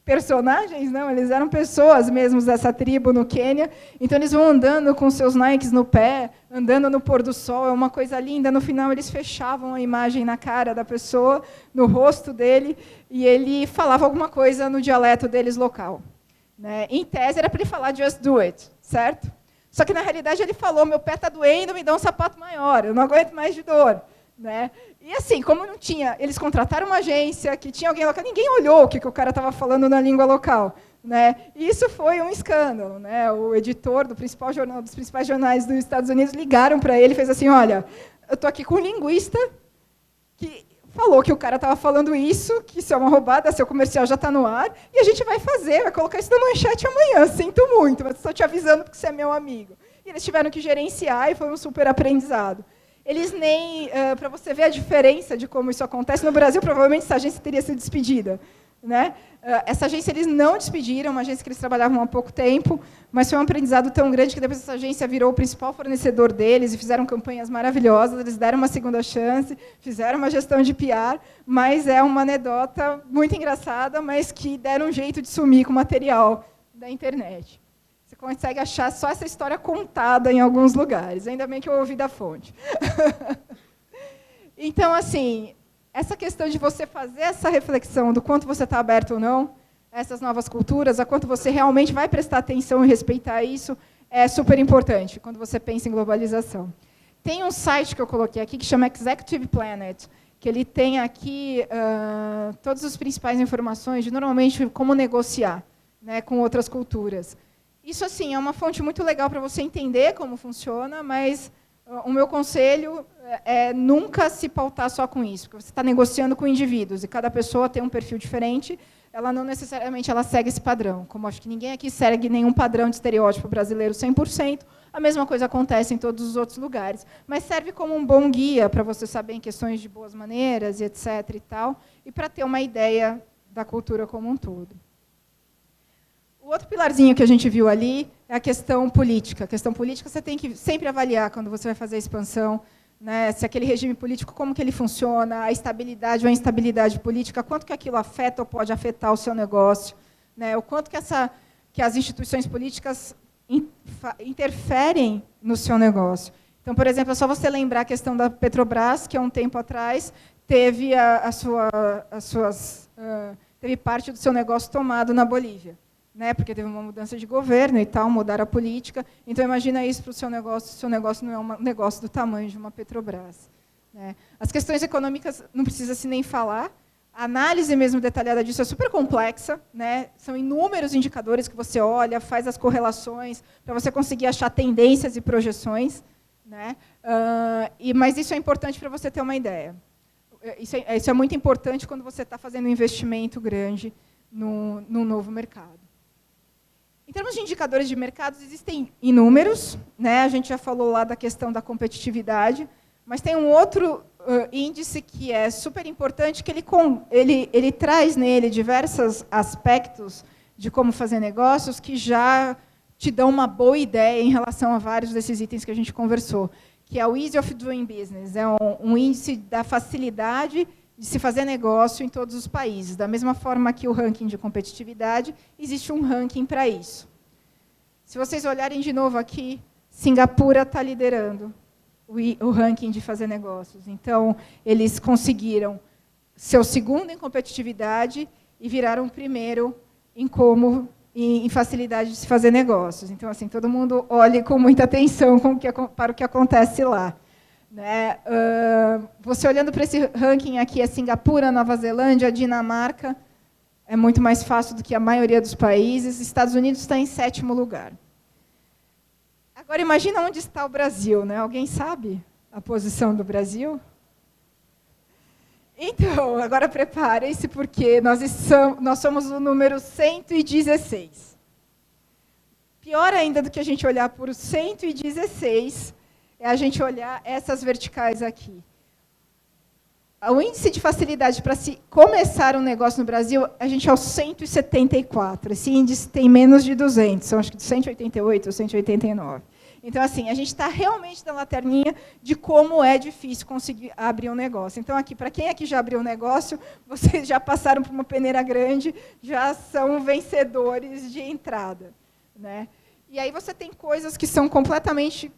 personagens, não, eles eram pessoas mesmo dessa tribo no Quênia, então eles vão andando com seus Nikes no pé, andando no pôr do sol, é uma coisa linda, no final eles fechavam a imagem na cara da pessoa, no rosto dele, e ele falava alguma coisa no dialeto deles local. Né? Em tese era para ele falar just do it, certo? Só que, na realidade, ele falou, meu pé está doendo, me dá um sapato maior, eu não aguento mais de dor. Né? E, assim, como não tinha... Eles contrataram uma agência, que tinha alguém local, ninguém olhou o que o cara estava falando na língua local. Né? E isso foi um escândalo. Né? O editor do principal jornal, dos principais jornais dos Estados Unidos ligaram para ele e fez assim, olha, eu estou aqui com um linguista que falou que o cara estava falando isso, que isso é uma roubada, seu comercial já está no ar, e a gente vai colocar isso na manchete amanhã, sinto muito, mas estou te avisando porque você é meu amigo. E eles tiveram que gerenciar e foi um super aprendizado. Eles nem, para você ver a diferença de como isso acontece, no Brasil provavelmente essa agência teria sido despedida. Né? Essa agência eles não despediram, uma agência que eles trabalhavam há pouco tempo, mas foi um aprendizado tão grande que depois essa agência virou o principal fornecedor deles e fizeram campanhas maravilhosas, eles deram uma segunda chance, fizeram uma gestão de PR, mas é uma anedota muito engraçada, mas que deram um jeito de sumir com o material da internet. Você consegue achar só essa história contada em alguns lugares, ainda bem que eu ouvi da fonte. Então, assim... Essa questão de você fazer essa reflexão do quanto você está aberto ou não a essas novas culturas, a quanto você realmente vai prestar atenção e respeitar isso, é super importante quando você pensa em globalização. Tem um site que eu coloquei aqui que chama Executive Planet, que ele tem aqui todas as principais informações de, normalmente, como negociar, né, com outras culturas. Isso, assim, é uma fonte muito legal para você entender como funciona, mas... O meu conselho é nunca se pautar só com isso, porque você está negociando com indivíduos, e cada pessoa tem um perfil diferente, ela não necessariamente segue esse padrão. Como acho que ninguém aqui segue nenhum padrão de estereótipo brasileiro 100%, a mesma coisa acontece em todos os outros lugares. Mas serve como um bom guia para você saber em questões de boas maneiras, e etc. e para ter uma ideia da cultura como um todo. O outro pilarzinho que a gente viu ali é a questão política. A questão política você tem que sempre avaliar quando você vai fazer a expansão, né, se aquele regime político, como que ele funciona, a estabilidade ou a instabilidade política, quanto que aquilo afeta ou pode afetar o seu negócio, né, o quanto que as instituições políticas interferem no seu negócio. Então, por exemplo, é só você lembrar a questão da Petrobras, que há um tempo atrás teve teve parte do seu negócio tomado na Bolívia. Né, porque teve uma mudança de governo e tal, mudaram a política. Então, imagina isso para o seu negócio não é um negócio do tamanho de uma Petrobras. Né. As questões econômicas não precisa se nem falar. A análise mesmo detalhada disso é super complexa. Né, são inúmeros indicadores que você olha, faz as correlações, para você conseguir achar tendências e projeções. Né, mas isso é importante para você ter uma ideia. Isso é muito importante quando você está fazendo um investimento grande num novo mercado. Em termos de indicadores de mercados, existem inúmeros, né? A gente já falou lá da questão da competitividade, mas tem um outro índice que é super importante, que ele traz nele diversos aspectos de como fazer negócios que já te dão uma boa ideia em relação a vários desses itens que a gente conversou, que é o Ease of Doing Business, é um índice da facilidade de se fazer negócio em todos os países. Da mesma forma que o ranking de competitividade, existe um ranking para isso. Se vocês olharem de novo aqui, Singapura está liderando o ranking de fazer negócios. Então, eles conseguiram ser o segundo em competitividade e viraram o primeiro em facilidade de se fazer negócios. Então, assim, todo mundo olhe com muita atenção para o que acontece lá. Né? Você olhando para esse ranking aqui, é Singapura, Nova Zelândia, Dinamarca, é muito mais fácil do que a maioria dos países. Estados Unidos está em 7º lugar. Agora, imagina onde está o Brasil. Né? Alguém sabe a posição do Brasil? Então, agora preparem-se, porque nós somos o número 116. Pior ainda do que a gente olhar por 116, é a gente olhar essas verticais aqui. O índice de facilidade para se começar um negócio no Brasil, a gente é o 174. Esse índice tem menos de 200, são acho que de 188 ou 189. Então, assim, a gente está realmente na lanterninha de como é difícil conseguir abrir um negócio. Então, aqui, para quem aqui já abriu um negócio, vocês já passaram por uma peneira grande, já são vencedores de entrada, né? E aí você tem coisas que são completamente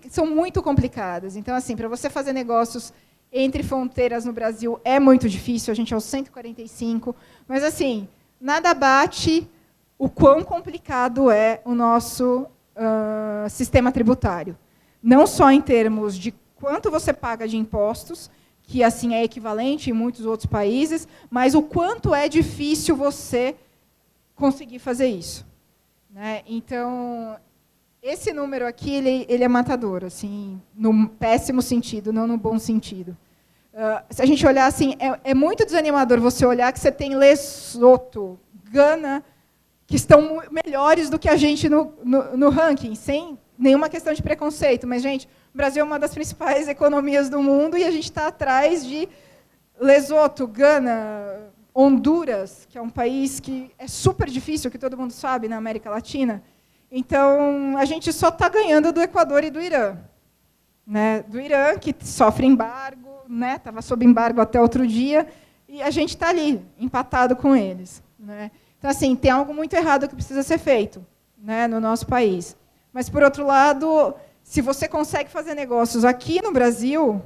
são muito complicadas. Então, assim, para você fazer negócios entre fronteiras no Brasil é muito difícil, a gente é o 145, mas, assim, nada bate o quão complicado é o nosso sistema tributário. Não só em termos de quanto você paga de impostos, que assim é equivalente em muitos outros países, mas o quanto é difícil você conseguir fazer isso, né? Então, esse número aqui, ele é matador, assim, no péssimo sentido, não no bom sentido. Se a gente olhar assim, é muito desanimador você olhar que você tem Lesoto, Gana, que estão melhores do que a gente no ranking, sem nenhuma questão de preconceito. Mas, gente, o Brasil é uma das principais economias do mundo e a gente está atrás de Lesoto, Gana, Honduras, que é um país que é super difícil, que todo mundo sabe, na América Latina. Então, a gente só está ganhando do Equador e do Irã. Né? Do Irã, que sofre embargo, né? Estava sob embargo até outro dia, e a gente está ali, empatado com eles. Né? Então, assim, tem algo muito errado que precisa ser feito, né, no nosso país. Mas, por outro lado, se você consegue fazer negócios aqui no Brasil,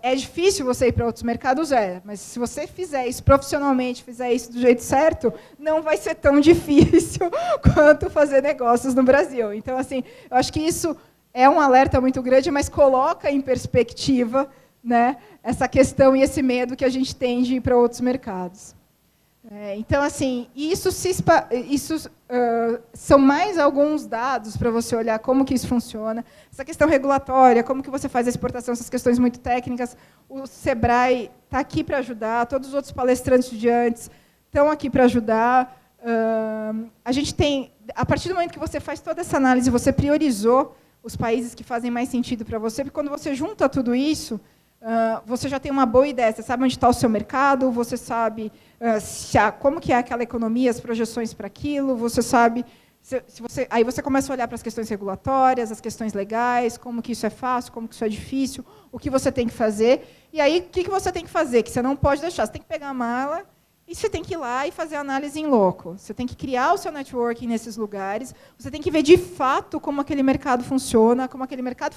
é difícil você ir para outros mercados, mas se você fizer isso profissionalmente, fizer isso do jeito certo, não vai ser tão difícil quanto fazer negócios no Brasil. Então, assim, eu acho que isso é um alerta muito grande, mas coloca em perspectiva, né, essa questão e esse medo que a gente tem de ir para outros mercados. Então, assim, são mais alguns dados para você olhar como que isso funciona. Essa questão regulatória, como que você faz a exportação, essas questões muito técnicas. O Sebrae está aqui para ajudar, todos os outros palestrantes de antes estão aqui para ajudar. A gente tem, a partir do momento que você faz toda essa análise, você priorizou os países que fazem mais sentido para você, porque quando você junta tudo isso, você já tem uma boa ideia, você sabe onde está o seu mercado, você sabe como que é aquela economia, as projeções para aquilo, você sabe... aí você começa a olhar para as questões regulatórias, as questões legais, como que isso é fácil, como que isso é difícil, o que você tem que fazer. E aí, o que você tem que fazer, que você não pode deixar? Você tem que pegar a mala e você tem que ir lá e fazer a análise em loco. Você tem que criar o seu networking nesses lugares, você tem que ver, de fato, como aquele mercado funciona, como aquele mercado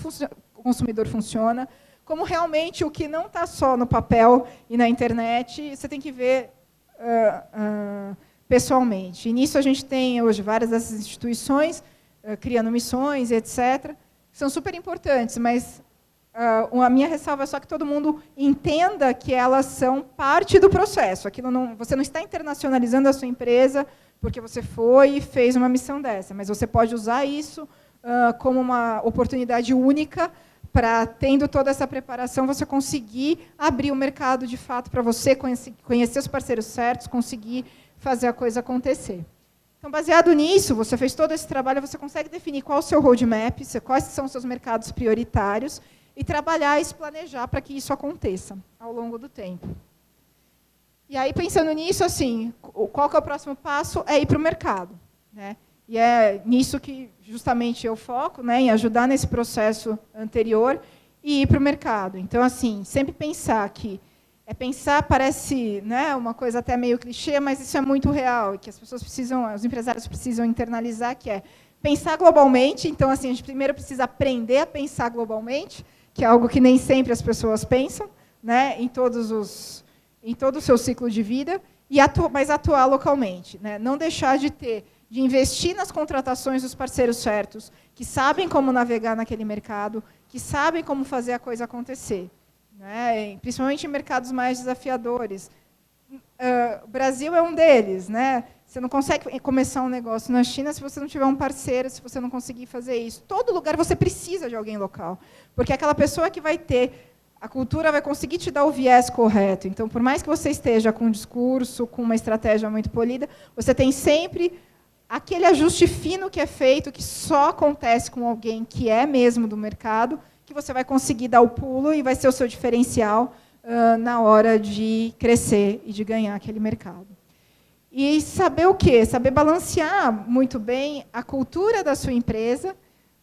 consumidor funciona, como realmente o que não está só no papel e na internet, você tem que ver pessoalmente. E nisso a gente tem hoje várias dessas instituições, criando missões, etc., que são super importantes, mas a minha ressalva é só que todo mundo entenda que elas são parte do processo. Você não está internacionalizando a sua empresa porque você foi e fez uma missão dessa, mas você pode usar isso como uma oportunidade única para, tendo toda essa preparação, você conseguir abrir o mercado de fato para você, conhecer os parceiros certos, conseguir fazer a coisa acontecer. Então, baseado nisso, você fez todo esse trabalho, você consegue definir qual é o seu roadmap, quais são os seus mercados prioritários, e trabalhar e se planejar para que isso aconteça ao longo do tempo. E aí, pensando nisso, assim, qual que é o próximo passo? É ir para o mercado, né? E é nisso que justamente eu foco, né, em ajudar nesse processo anterior e ir para o mercado. Então, assim, sempre pensar que pensar parece, né, uma coisa até meio clichê, mas isso é muito real, e que as pessoas precisam, os empresários precisam internalizar, que é pensar globalmente. Então, assim, a gente primeiro precisa aprender a pensar globalmente, que é algo que nem sempre as pessoas pensam, né, em todo o seu ciclo de vida, mas atuar localmente, né? Não deixar de investir nas contratações dos parceiros certos, que sabem como navegar naquele mercado, que sabem como fazer a coisa acontecer, né? Principalmente em mercados mais desafiadores. O Brasil é um deles, né? Você não consegue começar um negócio na China se você não tiver um parceiro, se você não conseguir fazer isso. Todo lugar você precisa de alguém local, porque aquela pessoa que vai ter a cultura vai conseguir te dar o viés correto. Então, por mais que você esteja com um discurso, com uma estratégia muito polida, você tem sempre aquele ajuste fino que é feito, que só acontece com alguém que é mesmo do mercado, que você vai conseguir dar o pulo e vai ser o seu diferencial na hora de crescer e de ganhar aquele mercado. E saber o quê? Saber balancear muito bem a cultura da sua empresa,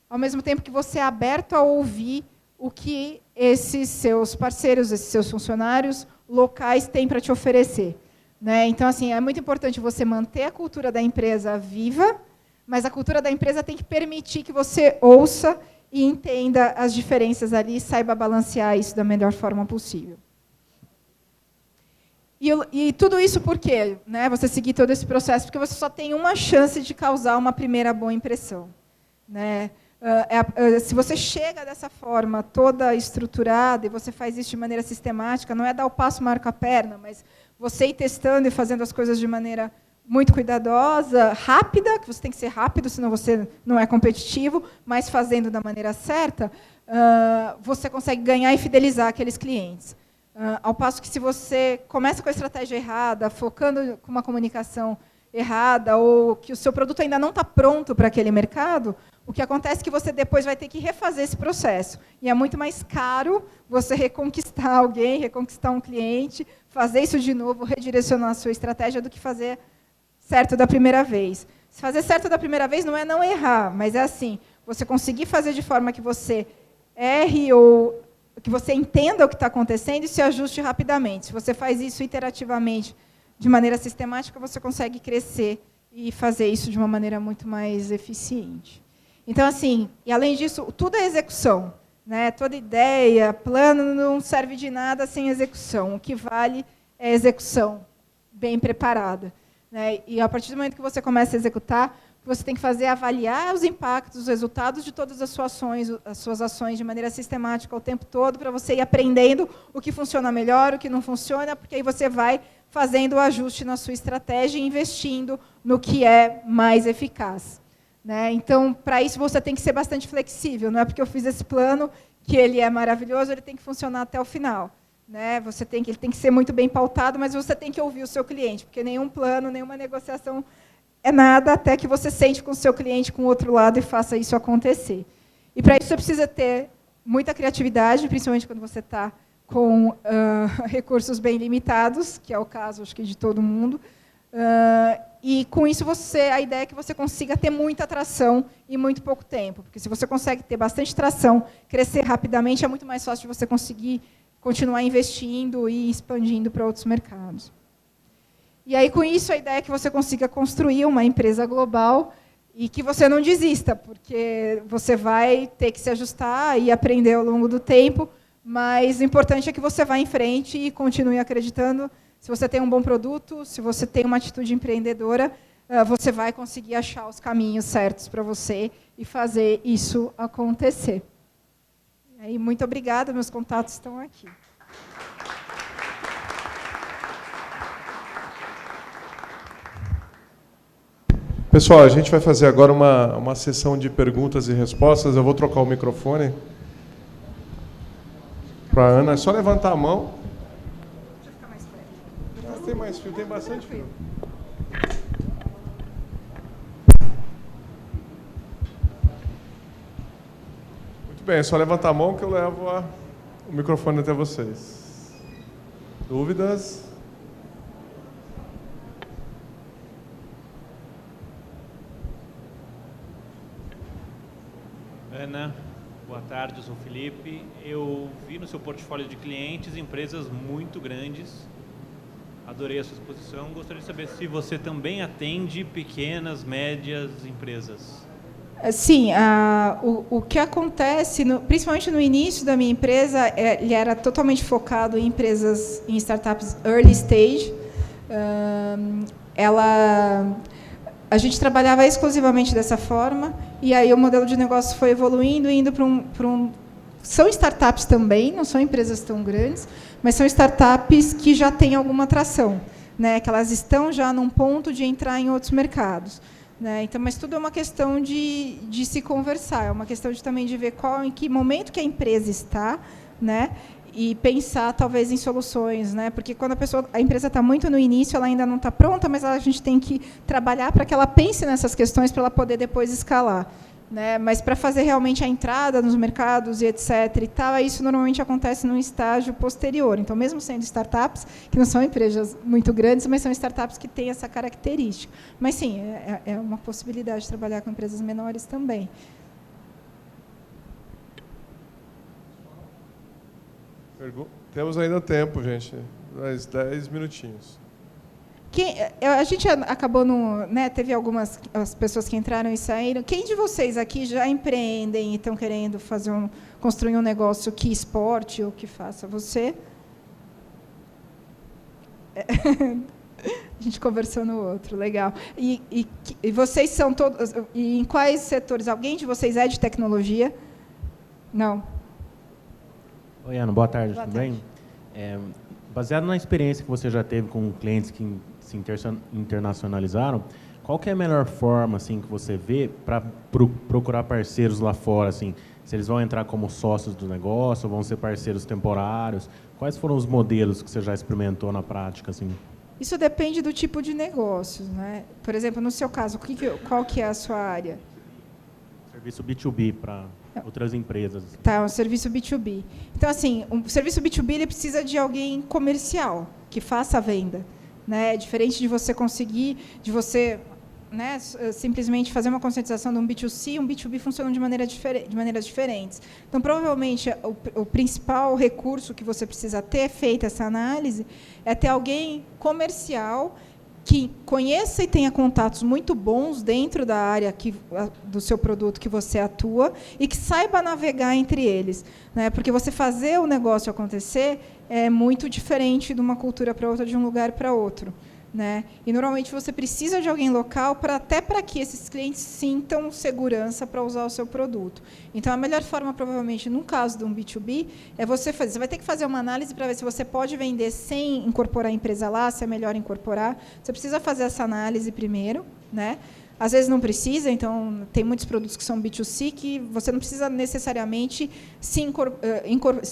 ao mesmo tempo que você é aberto a ouvir o que esses seus parceiros, esses seus funcionários locais têm para te oferecer. Né? Então, assim, é muito importante você manter a cultura da empresa viva, mas a cultura da empresa tem que permitir que você ouça e entenda as diferenças ali e saiba balancear isso da melhor forma possível. E tudo isso por quê? Né? Você seguir todo esse processo, porque você só tem uma chance de causar uma primeira boa impressão. Né? Se você chega dessa forma toda estruturada e você faz isso de maneira sistemática, não é dar o passo, marca a perna, mas você ir testando e fazendo as coisas de maneira muito cuidadosa, rápida, que você tem que ser rápido, senão você não é competitivo, mas fazendo da maneira certa, você consegue ganhar e fidelizar aqueles clientes. Ao passo que, se você começa com a estratégia errada, focando com uma comunicação errada, ou que o seu produto ainda não está pronto para aquele mercado, o que acontece é que você depois vai ter que refazer esse processo. E é muito mais caro você reconquistar alguém, reconquistar um cliente, fazer isso de novo, redirecionar a sua estratégia, do que fazer certo da primeira vez. Se fazer certo da primeira vez não é não errar, mas é assim, você conseguir fazer de forma que você erre ou que você entenda o que está acontecendo e se ajuste rapidamente. Se você faz isso iterativamente, de maneira sistemática, você consegue crescer e fazer isso de uma maneira muito mais eficiente. Então, assim, e além disso, tudo é execução. Né? Toda ideia, plano não serve de nada sem execução. O que vale é execução bem preparada. Né? E a partir do momento que você começa a executar, o que você tem que fazer é avaliar os impactos, os resultados de todas as suas ações de maneira sistemática o tempo todo, para você ir aprendendo o que funciona melhor, o que não funciona, porque aí você vai fazendo o ajuste na sua estratégia e investindo no que é mais eficaz. Né? Então, para isso, você tem que ser bastante flexível. Não é porque eu fiz esse plano que ele é maravilhoso, ele tem que funcionar até o final. Né? Ele tem que ser muito bem pautado, mas você tem que ouvir o seu cliente, porque nenhum plano, nenhuma negociação é nada até que você sente com o seu cliente, com o outro lado, e faça isso acontecer. E, para isso, você precisa ter muita criatividade, principalmente quando você está com recursos bem limitados, que é o caso, acho que, de todo mundo. E, com isso, a ideia é que você consiga ter muita tração em muito pouco tempo. Porque, se você consegue ter bastante tração, crescer rapidamente, é muito mais fácil de você conseguir continuar investindo e expandindo para outros mercados. E aí, com isso, a ideia é que você consiga construir uma empresa global e que você não desista, porque você vai ter que se ajustar e aprender ao longo do tempo, mas o importante é que você vá em frente e continue acreditando. Se você tem um bom produto, se você tem uma atitude empreendedora, você vai conseguir achar os caminhos certos para você e fazer isso acontecer. E aí, muito obrigada, meus contatos estão aqui. Pessoal, a gente vai fazer agora uma sessão de perguntas e respostas. Eu vou trocar o microfone para a Ana. É só levantar a mão. Deixa eu ficar mais perto. Tem mais fio, tem bastante fio. Muito bem, é só levantar a mão que eu levo o microfone até vocês. Dúvidas? Ana, boa tarde, eu sou o Felipe. Eu vi no seu portfólio de clientes empresas muito grandes. Adorei a sua exposição. Gostaria de saber se você também atende pequenas, médias empresas. Sim, o que acontece, principalmente no início da minha empresa, ele era totalmente focado em empresas, em startups early stage. A gente trabalhava exclusivamente dessa forma, e aí o modelo de negócio foi evoluindo, indo para um... São startups também, não são empresas tão grandes, mas são startups que já têm alguma atração, né? Que elas estão já num ponto de entrar em outros mercados. Né? Então, mas tudo é uma questão de se conversar, é uma questão também de ver em que momento que a empresa está, né? e pensar, talvez, em soluções, né? Porque quando a empresa está muito no início, ela ainda não está pronta, mas a gente tem que trabalhar para que ela pense nessas questões para ela poder depois escalar. Né? Mas para fazer realmente a entrada nos mercados e etc. e tal, isso normalmente acontece num estágio posterior. Então, mesmo sendo startups, que não são empresas muito grandes, mas são startups que têm essa característica. Mas, sim, é uma possibilidade de trabalhar com empresas menores também. Temos ainda tempo, gente. Mais 10 minutinhos. A gente acabou teve algumas as pessoas que entraram e saíram. Quem de vocês aqui já empreendem e estão querendo construir um negócio que exporte ou que faça? Você? A gente conversou no outro, legal. E vocês são todos... E em quais setores? Alguém de vocês é de tecnologia? Não. Oi, Ana, boa tarde, Boa tudo tarde. bem? Baseado na experiência que você já teve com clientes que se internacionalizaram, qual que é a melhor forma assim, que você vê para procurar parceiros lá fora? Assim, se eles vão entrar como sócios do negócio, ou vão ser parceiros temporários? Quais foram os modelos que você já experimentou na prática? Assim? Isso depende do tipo de negócios. Né? Por exemplo, no seu caso, qual que é a sua área? Serviço B2B para outras empresas. Tá, um serviço B2B. Então, assim, um serviço B2B ele precisa de alguém comercial, que faça a venda. Né? Diferente de você conseguir, né, simplesmente fazer uma conscientização de um B2C, um B2B funcionam de maneiras diferentes. Então, provavelmente, o principal recurso que você precisa ter feita essa análise é ter alguém comercial que conheça e tenha contatos muito bons dentro da área do seu produto que você atua e que saiba navegar entre eles. Né? Porque você fazer o negócio acontecer é muito diferente de uma cultura para outra, de um lugar para outro. Né? E, normalmente, você precisa de alguém local até para que esses clientes sintam segurança para usar o seu produto. Então, a melhor forma, provavelmente, no caso de um B2B, é você fazer. Você vai ter que fazer uma análise para ver se você pode vender sem incorporar a empresa lá, se é melhor incorporar. Você precisa fazer essa análise primeiro. Né? Às vezes não precisa, então tem muitos produtos que são B2C que você não precisa necessariamente se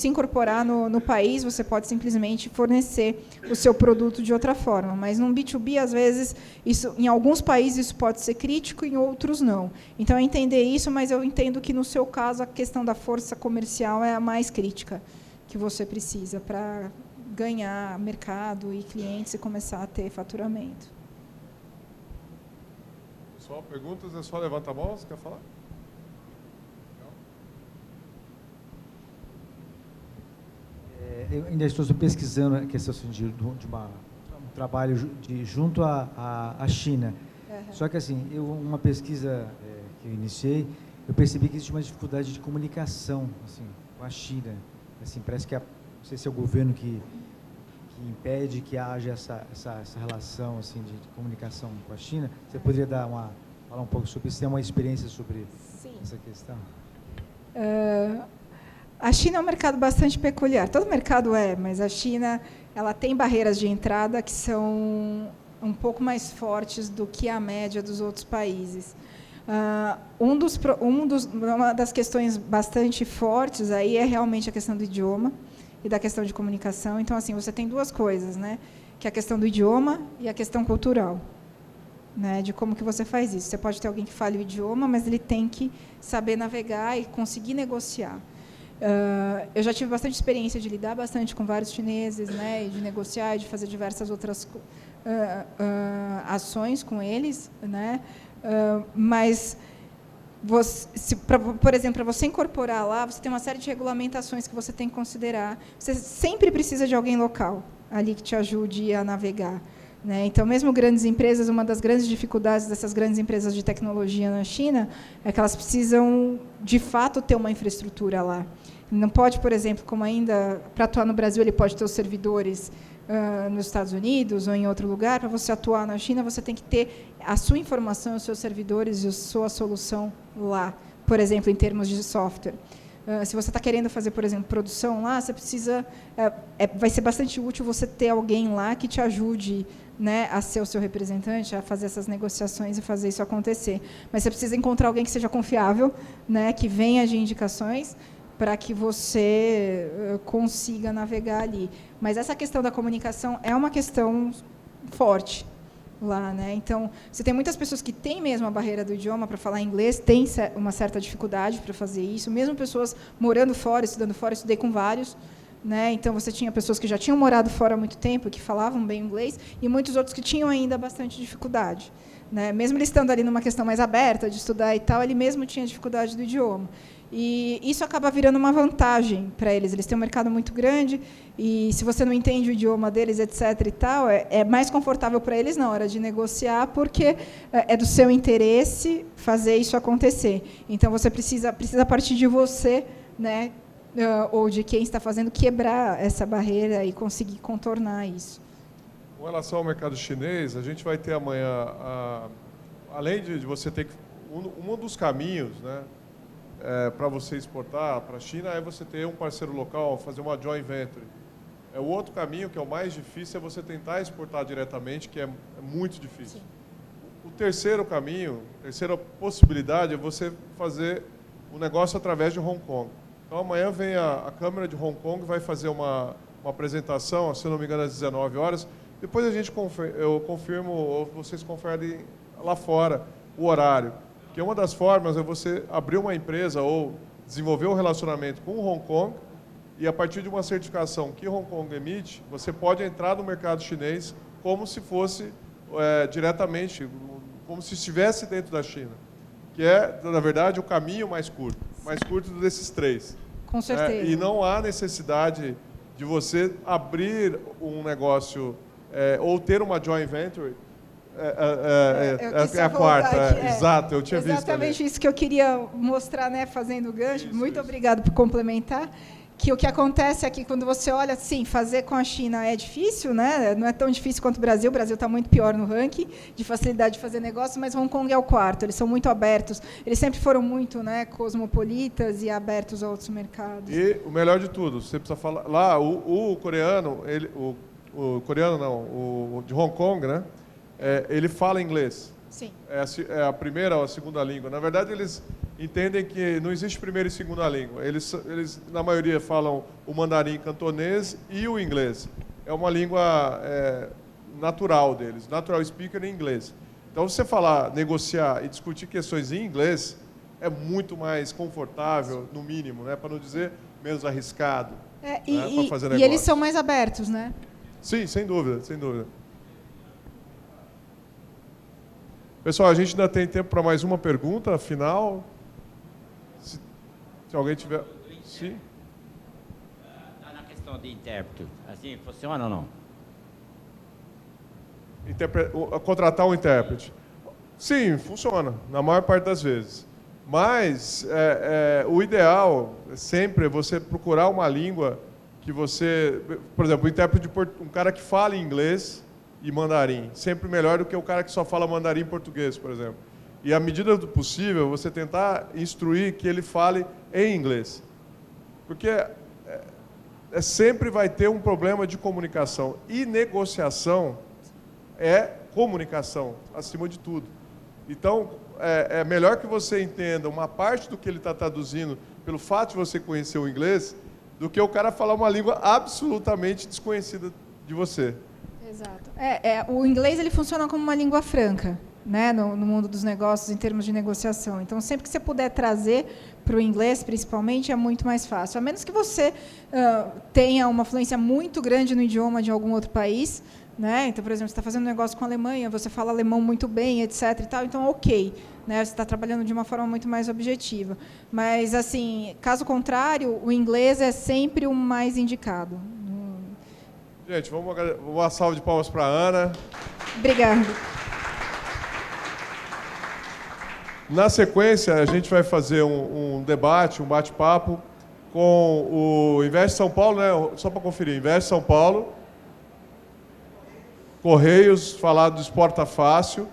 incorporar no país, você pode simplesmente fornecer o seu produto de outra forma. Mas num B2B, às vezes, em alguns países isso pode ser crítico, em outros não. Então, é entender isso, mas eu entendo que, no seu caso, a questão da força comercial é a mais crítica que você precisa para ganhar mercado e clientes e começar a ter faturamento. Só perguntas, é só levanta a mão, você quer falar? Eu ainda estou pesquisando a questão de um trabalho junto à China. Uhum. Só que, assim, uma pesquisa que eu iniciei, eu percebi que existe uma dificuldade de comunicação assim, com a China. Assim, parece que não sei se é o governo que impede que haja essa relação assim, de comunicação com a China. Você poderia falar um pouco sobre isso? Tem uma experiência sobre essa questão? A China é um mercado bastante peculiar. Todo mercado mas a China ela tem barreiras de entrada que são um pouco mais fortes do que a média dos outros países. Uma das questões bastante fortes aí é realmente a questão do idioma e da questão de comunicação. Então, assim, você tem duas coisas, né? Que é a questão do idioma e a questão cultural, né? De como que você faz isso. Você pode ter alguém que fale o idioma, mas ele tem que saber navegar e conseguir negociar. Eu já tive bastante experiência de lidar bastante com vários chineses, né? E de negociar e de fazer diversas outras ações com eles, né? Mas... por exemplo, para você incorporar lá, você tem uma série de regulamentações que você tem que considerar. Você sempre precisa de alguém local ali que te ajude a navegar. Né? Então, mesmo grandes empresas, uma das grandes dificuldades dessas grandes empresas de tecnologia na China é que elas precisam, de fato, ter uma infraestrutura lá. Não pode, por exemplo, como ainda, para atuar no Brasil, ele pode ter os servidores nos Estados Unidos ou em outro lugar. Para você atuar na China, você tem que ter a sua informação, os seus servidores e a sua solução lá, por exemplo, em termos de software. Se você está querendo fazer, por exemplo, produção lá, você precisa... vai ser bastante útil você ter alguém lá que te ajude, né, a ser o seu representante, a fazer essas negociações e fazer isso acontecer. Mas você precisa encontrar alguém que seja confiável, né, que venha de indicações, para que você consiga navegar ali. Mas essa questão da comunicação é uma questão forte lá, né? Então, você tem muitas pessoas que têm mesmo a barreira do idioma para falar inglês, têm uma certa dificuldade para fazer isso, mesmo pessoas morando fora, estudando fora, eu estudei com vários, né? Então, você tinha pessoas que já tinham morado fora há muito tempo, que falavam bem inglês, e muitos outros que tinham ainda bastante dificuldade, né? Mesmo ele estando ali numa questão mais aberta de estudar e tal, ele mesmo tinha dificuldade do idioma. E isso acaba virando uma vantagem para eles. Eles têm um mercado muito grande e, se você não entende o idioma deles, etc. e tal, é mais confortável para eles na hora de negociar, porque é do seu interesse fazer isso acontecer. Então, você precisa partir de você, né, ou de quem está fazendo, quebrar essa barreira e conseguir contornar isso. Com relação ao mercado chinês, a gente vai ter amanhã, além de você ter que... Um dos caminhos, né, para você exportar para a China é você ter um parceiro local, fazer uma joint venture. O outro caminho, que é o mais difícil, é você tentar exportar diretamente, que é muito difícil. Sim. O terceiro caminho, a terceira possibilidade é você fazer o negócio através de Hong Kong. Então, amanhã vem a Câmara de Hong Kong, vai fazer uma apresentação, se não me engano, às 19 horas. Depois eu confirmo, ou vocês conferem lá fora o horário. Que uma das formas é você abrir uma empresa ou desenvolver um relacionamento com Hong Kong e, a partir de uma certificação que Hong Kong emite, você pode entrar no mercado chinês como se fosse diretamente, como se estivesse dentro da China, que é, na verdade, o caminho mais curto desses três. Com certeza. E não há necessidade de você abrir um negócio ou ter uma joint venture. É a quarta, exato, eu tinha visto. Exatamente isso que eu queria mostrar, né, fazendo o gancho. Muito obrigado por complementar. Que o que acontece aqui, quando você olha, sim, fazer com a China é difícil, né? Não é tão difícil quanto o Brasil está muito pior no ranking de facilidade de fazer negócio, mas Hong Kong é o quarto, eles são muito abertos, eles sempre foram muito, né, cosmopolitas e abertos a outros mercados. E o melhor de tudo, você precisa falar, lá o coreano, o coreano não, o de Hong Kong, né? Ele fala inglês. Sim. É a primeira ou a segunda língua. Na verdade, eles entendem que não existe primeira e segunda língua. Eles na maioria, falam o mandarim cantonês e o inglês. É uma língua natural deles, natural speaker em inglês. Então, se você falar, negociar e discutir questões em inglês, é muito mais confortável, no mínimo, né? Para não dizer menos arriscado. Para fazer negócio. E eles são mais abertos, né? Sim, sem dúvida, sem dúvida. Pessoal, a gente ainda tem tempo para mais uma pergunta final. Se alguém tiver... Sim. Na questão de intérprete, assim, funciona ou não? Contratar um intérprete. Sim, funciona, na maior parte das vezes. Mas o ideal sempre é você procurar uma língua que você... Por exemplo, um cara que fala inglês e mandarim, sempre melhor do que o cara que só fala mandarim e português, por exemplo. E, à medida do possível, você tentar instruir que ele fale em inglês. Porque sempre vai ter um problema de comunicação. E negociação é comunicação, acima de tudo. Então, é melhor que você entenda uma parte do que ele está traduzindo pelo fato de você conhecer o inglês, do que o cara falar uma língua absolutamente desconhecida de você. Exato. O inglês ele funciona como uma língua franca, né, no mundo dos negócios, em termos de negociação. Então, sempre que você puder trazer para o inglês, principalmente, é muito mais fácil. A menos que você tenha uma fluência muito grande no idioma de algum outro país, né? Então, por exemplo, você está fazendo um negócio com a Alemanha, você fala alemão muito bem, etc. e tal, então, ok, né? Você está trabalhando de uma forma muito mais objetiva. Mas, assim, caso contrário, o inglês é sempre o mais indicado. Gente, vamos uma salva de palmas para a Ana. Obrigada. Na sequência, a gente vai fazer um debate, um bate-papo com o Invest São Paulo, né? Só para conferir, Invest São Paulo, Correios, falar do Exporta Fácil,